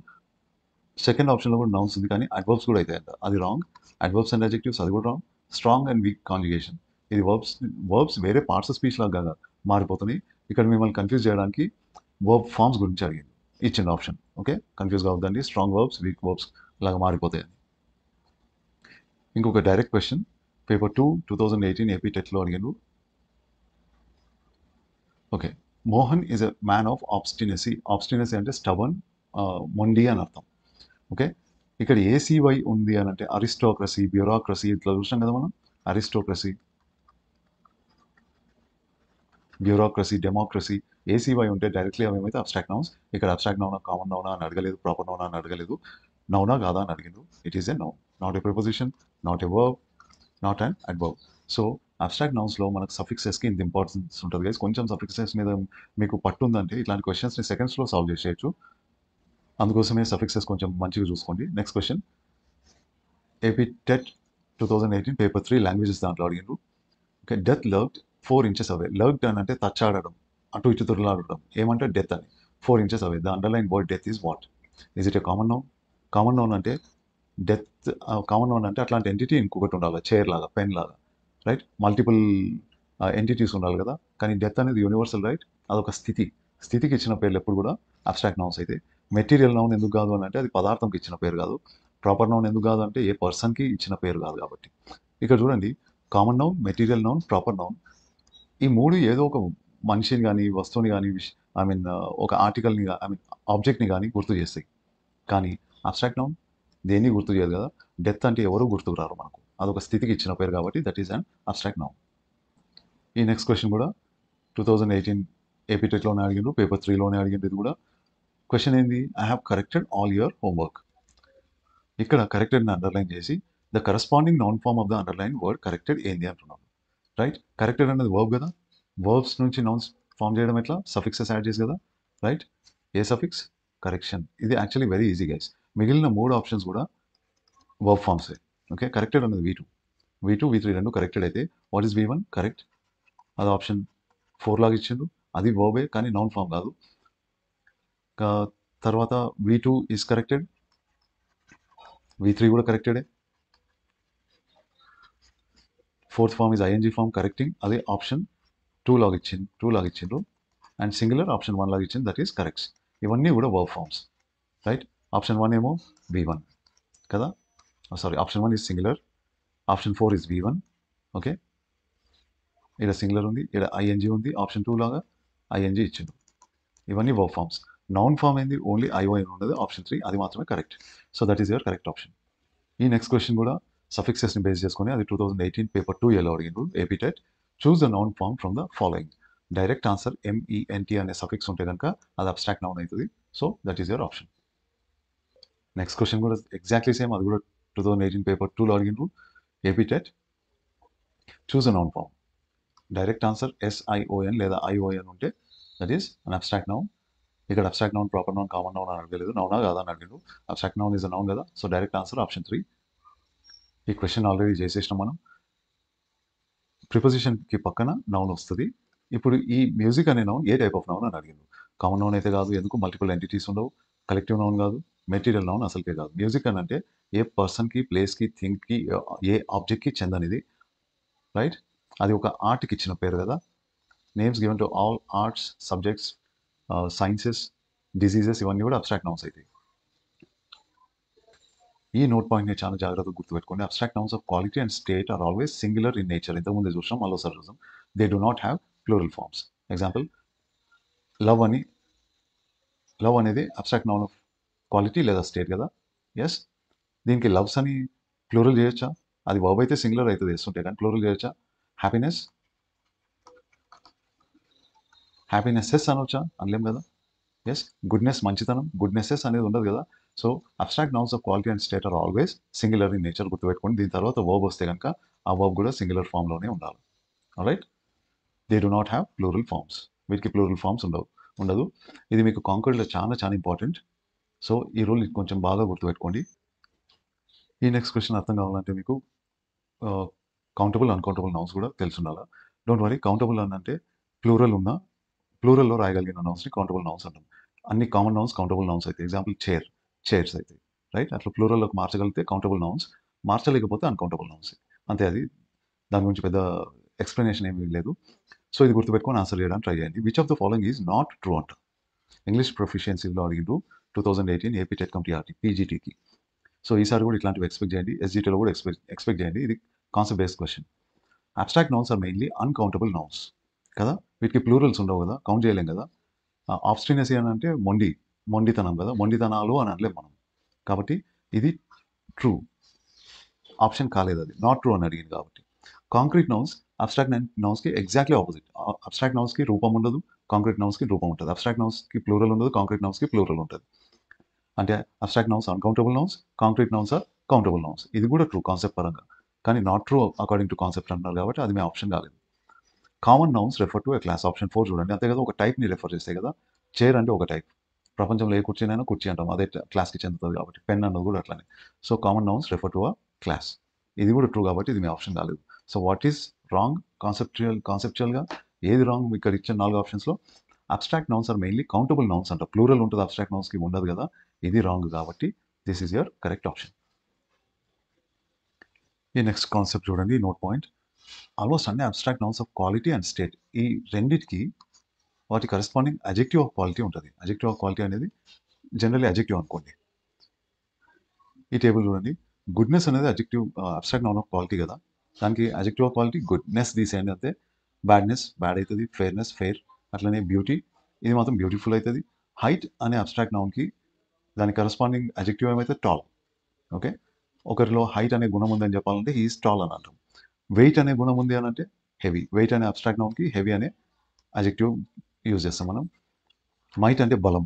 Second ఆప్షన్లో కూడా నౌన్స్ ఉంది కానీ అడ్వర్బ్స్ కూడా అవుతాయి అంట, అది రాంగ్. అడ్వర్బ్స్ అండ్ అడ్జెక్టివ్స్ అది కూడా wrong. Strong and weak conjugation, ఇది వర్బ్స్ వేరే పార్ట్స్ ఆఫ్ స్పీచ్ లాగా మారిపోతున్నాయి. ఇక్కడ మిమ్మల్ని కన్ఫ్యూజ్ చేయడానికి వర్బ్ ఫార్మ్స్ గురించి అడిగింది, ఇచ్చింది ఆప్షన్. ఓకే, కన్ఫ్యూజ్ కావద్దండి, స్ట్రాంగ్ వర్బ్స్, వీక్ వర్బ్స్ లాగా మారిపోతాయి. ఇంకొక డైరెక్ట్ క్వశ్చన్ పేపర్ 2 2018 ఏపీ టెట్లో అడిగాను. Okay, Mohan is a man of obstinacy. Obstinacy అంటే స్టబన్, మొండి అని అర్థం. ఓకే, ఇక్కడ ACY ఉంది అని అంటే అరిస్టోక్రసీ, బ్యూరోక్రసీ ఇట్లా చూసాం కదా మనం. అరిస్టోక్రసీ, బ్యూరోక్రసీ, డెమోక్రసీ, ACY ఉంటే డైరెక్ట్లీ అవి ఏమైతే అబ్స్ట్రాక్ట్ నౌన్స్. ఇక్కడ అబ్స్ట్రాక్ట్ నౌనా, కామన్ నౌనా అని అడగలేదు, ప్రాపర్ నౌనా అని అడగలేదు, నౌనా కాదా అని అడిగిండు. It is a noun, not a preposition, not a verb, not and adverb. So abstract నౌన్స్లో మనకు సఫిక్సెస్కి ఇంత ఇంపార్టెన్స్ ఉంటుంది గైస్. కొంచెం సఫిక్సెస్ మీద మీకు పట్టు ఉందంటే ఇట్లాంటి క్వశ్చన్స్ని సెకండ్స్లో సాల్వ్ చేసేయచ్చు. అందుకోసమే సఫిక్సెస్ కొంచెం మంచిగా చూసుకోండి. Next question AP TET 2018 paper 3 languages దాంట్లో అడిగిండ్రు. ఓకే, డెత్ లర్క్డ్ 4 inches అవే. లర్క్డ్ అని అంటే తచ్చాడడం, అటు ఇటు దొరలాడడం. ఏమంటే డెత్ అని. 4 inches away. The underline word death is what? Is it a common noun? Common noun అంటే డెత్, కామన్ నౌన్ అంటే అట్లాంటి ఎంటిటీ ఇంకొకటి ఉండాలి, చైర్ లాగా, పెన్ లాగా, రైట్. మల్టిపుల్ ఎంటిటీస్ ఉండాలి కదా. కానీ డెత్ అనేది యూనివర్సల్, రైట్. అదొక స్థితి. స్థితికి ఇచ్చిన పేర్లు ఎప్పుడు కూడా అబ్స్ట్రాక్ట్ నౌన్స్ అయితే. మెటీరియల్ నౌన్ ఎందుకు కాదు అని అంటే అది పదార్థంకి ఇచ్చిన పేరు కాదు, ప్రాపర్ నౌన్ ఎందుకు కాదు అంటే ఏ పర్సన్కి ఇచ్చిన పేరు కాదు కాబట్టి. ఇక్కడ చూడండి, common noun, material noun, proper noun, ఈ మూడు ఏదో ఒక మనిషిని కానీ, వస్తువుని కానీ, ఐ మీన్ ఒక ఆర్టికల్ని, ఐ మీన్ ఆబ్జెక్ట్ని కానీ గుర్తు చేస్తాయి. కానీ అబ్స్ట్రాక్ట్ నౌన్ దేన్ని గుర్తు చేయదు కదా. డెత్ అంటే ఎవరు గుర్తుకు రారు మనకు, అదొక స్థితికి ఇచ్చిన పేరు కాబట్టి that is an abstract noun. ఈ నెక్స్ట్ క్వశ్చన్ కూడా 2018 ఏపీ టెట్లోనే అడిగిండ్రు, పేపర్ 3లోనే అడిగిండ్రు. ఇది కూడా క్వశ్చన్ ఏంది, I have corrected all your homework. ఇక్కడ కరెక్టెడ్ని అండర్లైన్ చేసి the corresponding noun form of the underline word corrected ఏంది అంటున్నాను. రైట్, కరెక్టెడ్ అనేది వర్బ్ కదా, వర్బ్స్ నుంచి నౌన్స్ ఫామ్ చేయడం ఎట్లా, సఫిక్సెస్ యాడ్ చేసి కదా. రైట్, ఏ సఫిక్స్, కరెక్షన్. ఇది యాక్చువల్లీ వెరీ ఈజీ గైస్. మిగిలిన 3 ఆప్షన్స్ కూడా వర్బ్ ఫామ్సే. ఓకే, కరెక్టెడ్ అనేది V2 V3 రెండు కరెక్టెడ్ అయితే వాట్ ఈస్ V1 కరెక్ట్, అది ఆప్షన్ 4 లాగా ఇచ్చిండు, అది వర్బే కానీ నౌన్ ఫామ్ కాదు. తర్వాత V2 ఈజ్ కరెక్టెడ్, V3 కూడా కరెక్టెడే. 4th form is ING form correcting, అదే ఆప్షన్ 2 లాగా ఇచ్చిండ్రు. అండ్ సింగులర్ ఆప్షన్ 1 లాగా ఇచ్చింది, దట్ ఈస్ కరెక్ట్స్. ఇవన్నీ కూడా వర్బ్ ఫామ్స్. రైట్, ఆప్షన్ 1 ఏమో V1 కదా, sorry option 1 is singular, option 4 is V1. Okay, ఇక్కడ సింగులర్ ఉంది, ఇక్కడ ING ఉంది, ఆప్షన్ 2 లాగా ING ఇచ్చిండు. ఇవన్నీ వర్బ్ ఫామ్స్. నౌన్ ఫామ్ ఏంది, ఓన్లీ ION ఉన్నది ఆప్షన్ 3, అది మాత్రమే correct. So that is your correct option. ఈ నెక్స్ట్ క్వశ్చన్ కూడా సఫిక్సెస్ని బేస్ చేసుకొని, అది 2018 పేపర్ 2 అడిగిండ్రు AP TET. Choose the noun form from the following. Direct answer MENT అనే సఫిక్స్ ఉంటే కనుక అది అబ్స్ట్రాక్ట్ నౌన్ అవుతుంది. So that is your option. Next question కూడా ఎగ్జాక్ట్లీ సేమ్, అది కూడా 2018 పేపర్ 2 అడిగిండ్రు AP TET. Choose the noun form. Direct answer SION లేదా ION ఉంటే that is an abstract noun. ఇక్కడ abstract noun, proper noun, common noun అని అడగలేదు, నౌనా కాదా అని అడిగిండు. Abstract noun is a noun కదా, సో డైరెక్ట్ ఆన్సర్ ఆప్షన్ 3. ఈ క్వశ్చన్ ఆల్రెడీ చేసేసినాం మనం. ప్రిపోజిషన్కి పక్కన నౌన్ వస్తుంది. ఇప్పుడు ఈ మ్యూజిక్ అనే noun A type of noun అని అడిగిండు. కామన్ నౌన్ అయితే కాదు, ఎందుకు మల్టిపుల్ ఎంటిటీస్ ఉండవు. కలెక్టివ్ నౌన్ కాదు, మెటీరియల్ నౌన్ అసలుకే కాదు. మ్యూజిక్ అని అంటే ఏ పర్సన్కి, ప్లేస్కి, థింగ్కి, ఏ ఆబ్జెక్ట్కి చెందనిది. రైట్, అది ఒక ఆర్ట్కి ఇచ్చిన పేరు కదా. Names given to all arts, subjects, sciences, diseases, ఇవన్నీ కూడా అబ్స్ట్రాక్ట్ నౌన్స్ అవుతాయి. ఈ నోట్ పాయింట్ని చాలా జాగ్రత్తగా గుర్తుపెట్టుకోండి. Abstract nouns of quality and state are always singular in nature. ఇంతకుముందే చూసాం, మరోసారి చూసాం. They do not have plural forms. Example, love అనేది అబ్స్ట్రాక్ట్ నౌన్ ఆఫ్ క్వాలిటీ లేదా స్టేట్ కదా. ఎస్, దీనికి లవ్స్ అని ప్లూరల్ చేయొచ్చా, అది వర్బ్ అయితే సింగులర్ అవుతుంది వేస్తుంటే, కానీ ప్లూరల్ చేయొచ్చా. హ్యాపీనెస్సెస్ అనొచ్చా, అనలేం కదా. ఎస్, గుడ్నెస్, మంచితనం, గుడ్నెస్సెస్ అనేది ఉండదు కదా. So abstract nouns of quality and state are always singular in nature గుర్తుపెట్టుకోండి. దీని తర్వాత వర్బ్ వస్తే కనుక ఆ వర్బ్ కూడా సింగులర్ ఫామ్లోనే ఉండాలి. Right, they do not have plural forms. వీటికి ప్లూరల్ ఫార్మ్స్ ఉండదు. ఇది మీకు కాంకర్డ్లో చాలా చాలా ఇంపార్టెంట్. సో ఈ రూల్ కొంచెం బాగా గుర్తుపెట్టుకోండి. ఈ నెక్స్ట్ క్వశ్చన్ అర్థం కావాలంటే మీకు కౌంటబుల్, అన్కౌంటబుల్ నౌన్స్ కూడా తెలిసి ఉండాలి. డోంట్ వరీ, కౌంటబుల్ అని అంటే ప్లూరల్లో రాయగలిగిన నౌన్స్ని కౌంటబుల్ నౌన్స్ అంటాం. అన్ని కామన్ నౌన్స్ కౌంటబుల్ నౌన్స్ అయితే, ఎగ్జాంపుల్ చైర్స్ అయితే. రైట్, అట్లా ప్లూరల్లోకి మార్చగలిగితే కౌంటబుల్ నౌన్స్, మార్చలేకపోతే అన్కౌంటబుల్ నౌన్స్. అంతే, అది దాని గురించి పెద్ద ఎక్స్ప్లెనేషన్ ఏమీ లేదు. సో ఇది గుర్తుపెట్టుకొని ఆన్సర్ చేయడానికి ట్రై చేయండి. Which of the following is not true అంట. ఇంగ్లీష్ ప్రొఫిషియన్సీలో అడిగిండ్రు 2018 ఏపీ టెట్ కమ్ టీఆర్టీ PGTకి. సో ఈసారి కూడా ఇట్లాంటివి ఎక్స్పెక్ట్ చేయండి. SGTలో కూడా ఎక్స్పెక్ట్ చేయండి. ఇది concept based question. Abstract nouns are mainly uncountable nouns కదా, వీటికి ప్లూరల్స్ ఉండవు కదా, కౌంట్ చేయలేం కదా. ఆబ్స్టినసీ అని అంటే మొండితనం కదా, మొండితనాలు అని అనలేం మనం. కాబట్టి ఇది ట్రూ ఆప్షన్ కాలేదు, అది నాట్ ట్రూ అని అడిగింది కాబట్టి. కాంక్రీట్ నౌన్స్ అబ్స్ట్రాక్ట్ నౌన్స్కి ఎగ్జాక్ట్లీ ఆపోజిట్. అబ్స్ట్రాక్ట్ నౌన్స్కి రూపం ఉండదు, కాంక్రీట్ నౌన్స్కి రూపం ఉంటుంది. అబ్స్ట్రాక్ట్ నౌన్స్కి ప్లూరల్ ఉండదు, కాంక్రీట్ నౌన్స్కి ప్లూరల్ ఉంటుంది. అంటే abstract nouns uncountable nouns, concrete nouns are countable nouns. ఇది కూడా ట్రూ కాన్సెప్ట్ పరంగా, కానీ not true according to concept అంటున్నారు కాబట్టి అది మీ ఆప్షన్ కాలేదు. Common nouns refer to a class, option 4 చూడండి. అంతే కదా, ఒక టైప్ని రెఫర్ చేస్తాయి కదా. చైర్ అంటే ఒక టైప్, ప్రపంచంలో ఏ కుర్చీనైనా కుర్చీ అంటాం, అదే క్లాస్కి చెందుతుంది కాబట్టి. పెన్ అన్నది కూడా అట్లానే. So common nouns refer to a class, ఇది కూడా ట్రూ కాబట్టి ఇది మీ ఆప్షన్ కాలేదు. సో వాట్ ఈస్ రాంగ్ కాన్సెప్చువల్గా ఏది రాంగ్ ఇక్కడ ఇచ్చిన 4 ఆప్షన్స్లో? Abstract nouns are mainly countable nouns అంట, ప్లూరల్ ఉంటుంది, అబ్స్ట్రాక్ట్ నౌన్స్కి ఉండదు కదా. ఇది రాంగ్ కాబట్టి this is your correct option. ఈ నెక్స్ట్ కాన్సెప్ట్ చూడండి, నోట్ పాయింట్. ఆల్మోస్ట్ అన్ని abstract nouns of quality and state, ఈ రెండింటికి వాటి కరెస్పాండింగ్ అజెక్టివ్ ఆఫ్ క్వాలిటీ ఉంటుంది. అజెక్టివ్ ఆఫ్ క్వాలిటీ అనేది జనరల్లీ అజెక్టివ్ అనుకోండి. ఈ టేబుల్ చూడండి. గుడ్నెస్ అనేది adjective abstract noun of quality కదా, దానికి అడ్జెక్టివ్ ఆఫ్ క్వాలిటీ గుడ్నెస్ తీసేయండి అంతే. బ్యాడ్నెస్ బ్యాడ్ అవుతుంది, ఫెయిర్నెస్ ఫెయిర్, అట్లనే బ్యూటీ ఇది మాత్రం బ్యూటిఫుల్ అవుతుంది. హైట్ అనే అబ్స్ట్రాక్ట్ నౌన్కి దాని కరస్పాండింగ్ అడ్జెక్టివ్ ఏమైతే టాల్. ఓకే, ఒకరిలో హైట్ అనే గుణం ఉందని చెప్పాలంటే హీఈస్ టాల్ అని అంటాం. వెయిట్ అనే గుణం ఉంది అని అంటే హెవీ. వెయిట్ అనే అబ్స్ట్రాక్ట్ నౌన్కి హెవీ అనే అడ్జెక్టివ్ యూజ్ చేస్తాం మనం. మైట్ అంటే బలం,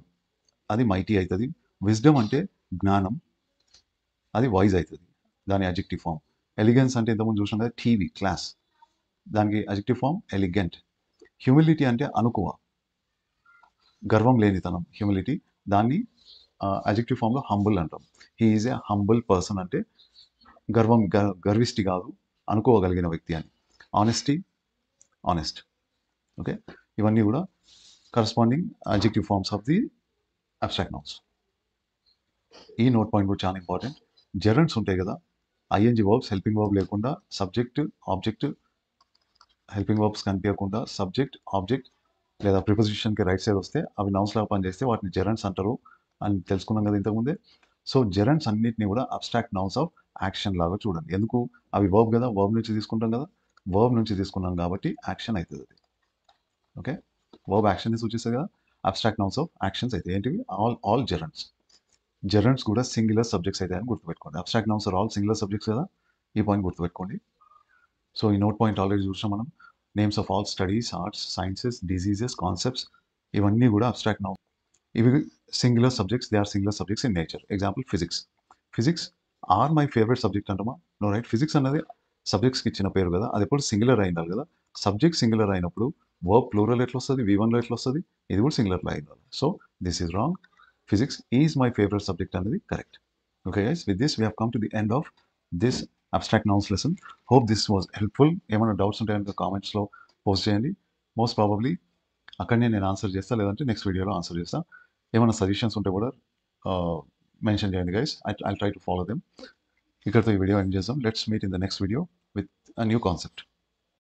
అది మైటీ అవుతుంది. విజ్డమ్ అంటే జ్ఞానం, అది వైజ్ అవుతుంది, దాని అడ్జెక్టివ్ ఫామ్. ఎలిగెన్స్ అంటే ఇంతకుముందు చూసాం కదా టీవీ క్లాస్, దానికి అడ్జెక్టివ్ ఫామ్ ఎలిగెంట్. హ్యూమిలిటీ అంటే అనుకువ, గర్వం లేనితనం హ్యూమిలిటీ, దాన్ని అడ్జెక్టివ్ ఫామ్లో హంబుల్ అంటాం. He is a humble person అంటే గర్విష్టి కాదు, అనుకోగలిగిన వ్యక్తి అని. Honesty honest. ఓకే, ఇవన్నీ కూడా corresponding adjective forms of the abstract nouns. ఈ నోట్ పాయింట్ కూడా చాలా ఇంపార్టెంట్. జెరంట్స్ ఉంటాయి కదా, ఐఎన్జి వర్బ్స్ హెల్పింగ్ వర్బ్ లేకుండా సబ్జెక్ట్ ఆబ్జెక్ట్, హెల్పింగ్ వర్బ్స్ కనిపించకుండా సబ్జెక్ట్ ఆబ్జెక్ట్ లేదా ప్రిపోజిషన్కి రైట్ సైడ్ వస్తే అవి నౌన్స్ లాగా పనిచేస్తే వాటిని జెరంట్స్ అంటారు అని తెలుసుకున్నాం కదా ఇంతకుముందే. సో జెరంట్స్ అన్నింటినీ కూడా అబ్స్ట్రాక్ట్ నౌన్స్ ఆఫ్ యాక్షన్ లాగా చూడండి. ఎందుకు? అవి వర్బ్ కదా, వర్బ్ నుంచి తీసుకుంటాం కదా, వర్బ్ నుంచి తీసుకున్నాం కాబట్టి యాక్షన్ అవుతుంది అది. ఓకే, వర్బ్ యాక్షన్ని సూచిస్తుంది కదా, అబ్స్ట్రాక్ట్ నౌన్స్ ఆఫ్ యాక్షన్స్ అయితే ఏంటివి? ఆల్ జెరంట్స్. జెరంట్స్ కూడా సింగులర్ సబ్జెక్ట్స్ అయితే అని గుర్తుపెట్టుకోండి. Abstract nouns are all singular subjects కదా, ఈ పాయింట్ గుర్తుపెట్టుకోండి. సో ఈ నోట్ పాయింట్ ఆల్రెడీ చూసాం మనం. Names of all studies, arts, sciences, diseases, concepts, ఇవన్నీ కూడా అబ్స్ట్రాక్ట్ నౌన్. ఇవి singular subjects, they are singular subjects in nature. Example physics. Physics are my favourite subject అంటామా? No right. ఫిజిక్స్ అన్నది సబ్జెక్ట్స్కి ఇచ్చిన పేరు కదా, అది ఎప్పుడు సింగులర్ అయిండాలి కదా. సబ్జెక్ట్ సింగులర్ అయినప్పుడు వర్బ్ ప్లూరల్ ఎట్లా వస్తుంది? V1లో ఎట్లా వస్తుంది? ఇది కూడా సింగులర్లో అయిండాలి. So this is wrong. Physics is my favourite subject అనేది correct. Okay guys, with this we have come to the end of this abstract nouns lesson. Hope this was helpful. ఏమైనా డౌట్స్ ఉంటే కనుక కామెంట్స్లో పోస్ట్ చేయండి. మోస్ట్ ప్రాబబ్లీ అక్కడనే నేను ఆన్సర్ చేస్తాను, లేదంటే నెక్స్ట్ వీడియోలో ఆన్సర్ చేస్తాను. ఏమైనా సజెషన్స్ ఉంటే కూడా మెన్షన్ చేయండి guys. I try to follow them. ఇక్కడితో ఈ వీడియో ఎండ్ చేద్దాం. Let's meet in the next video with a new concept.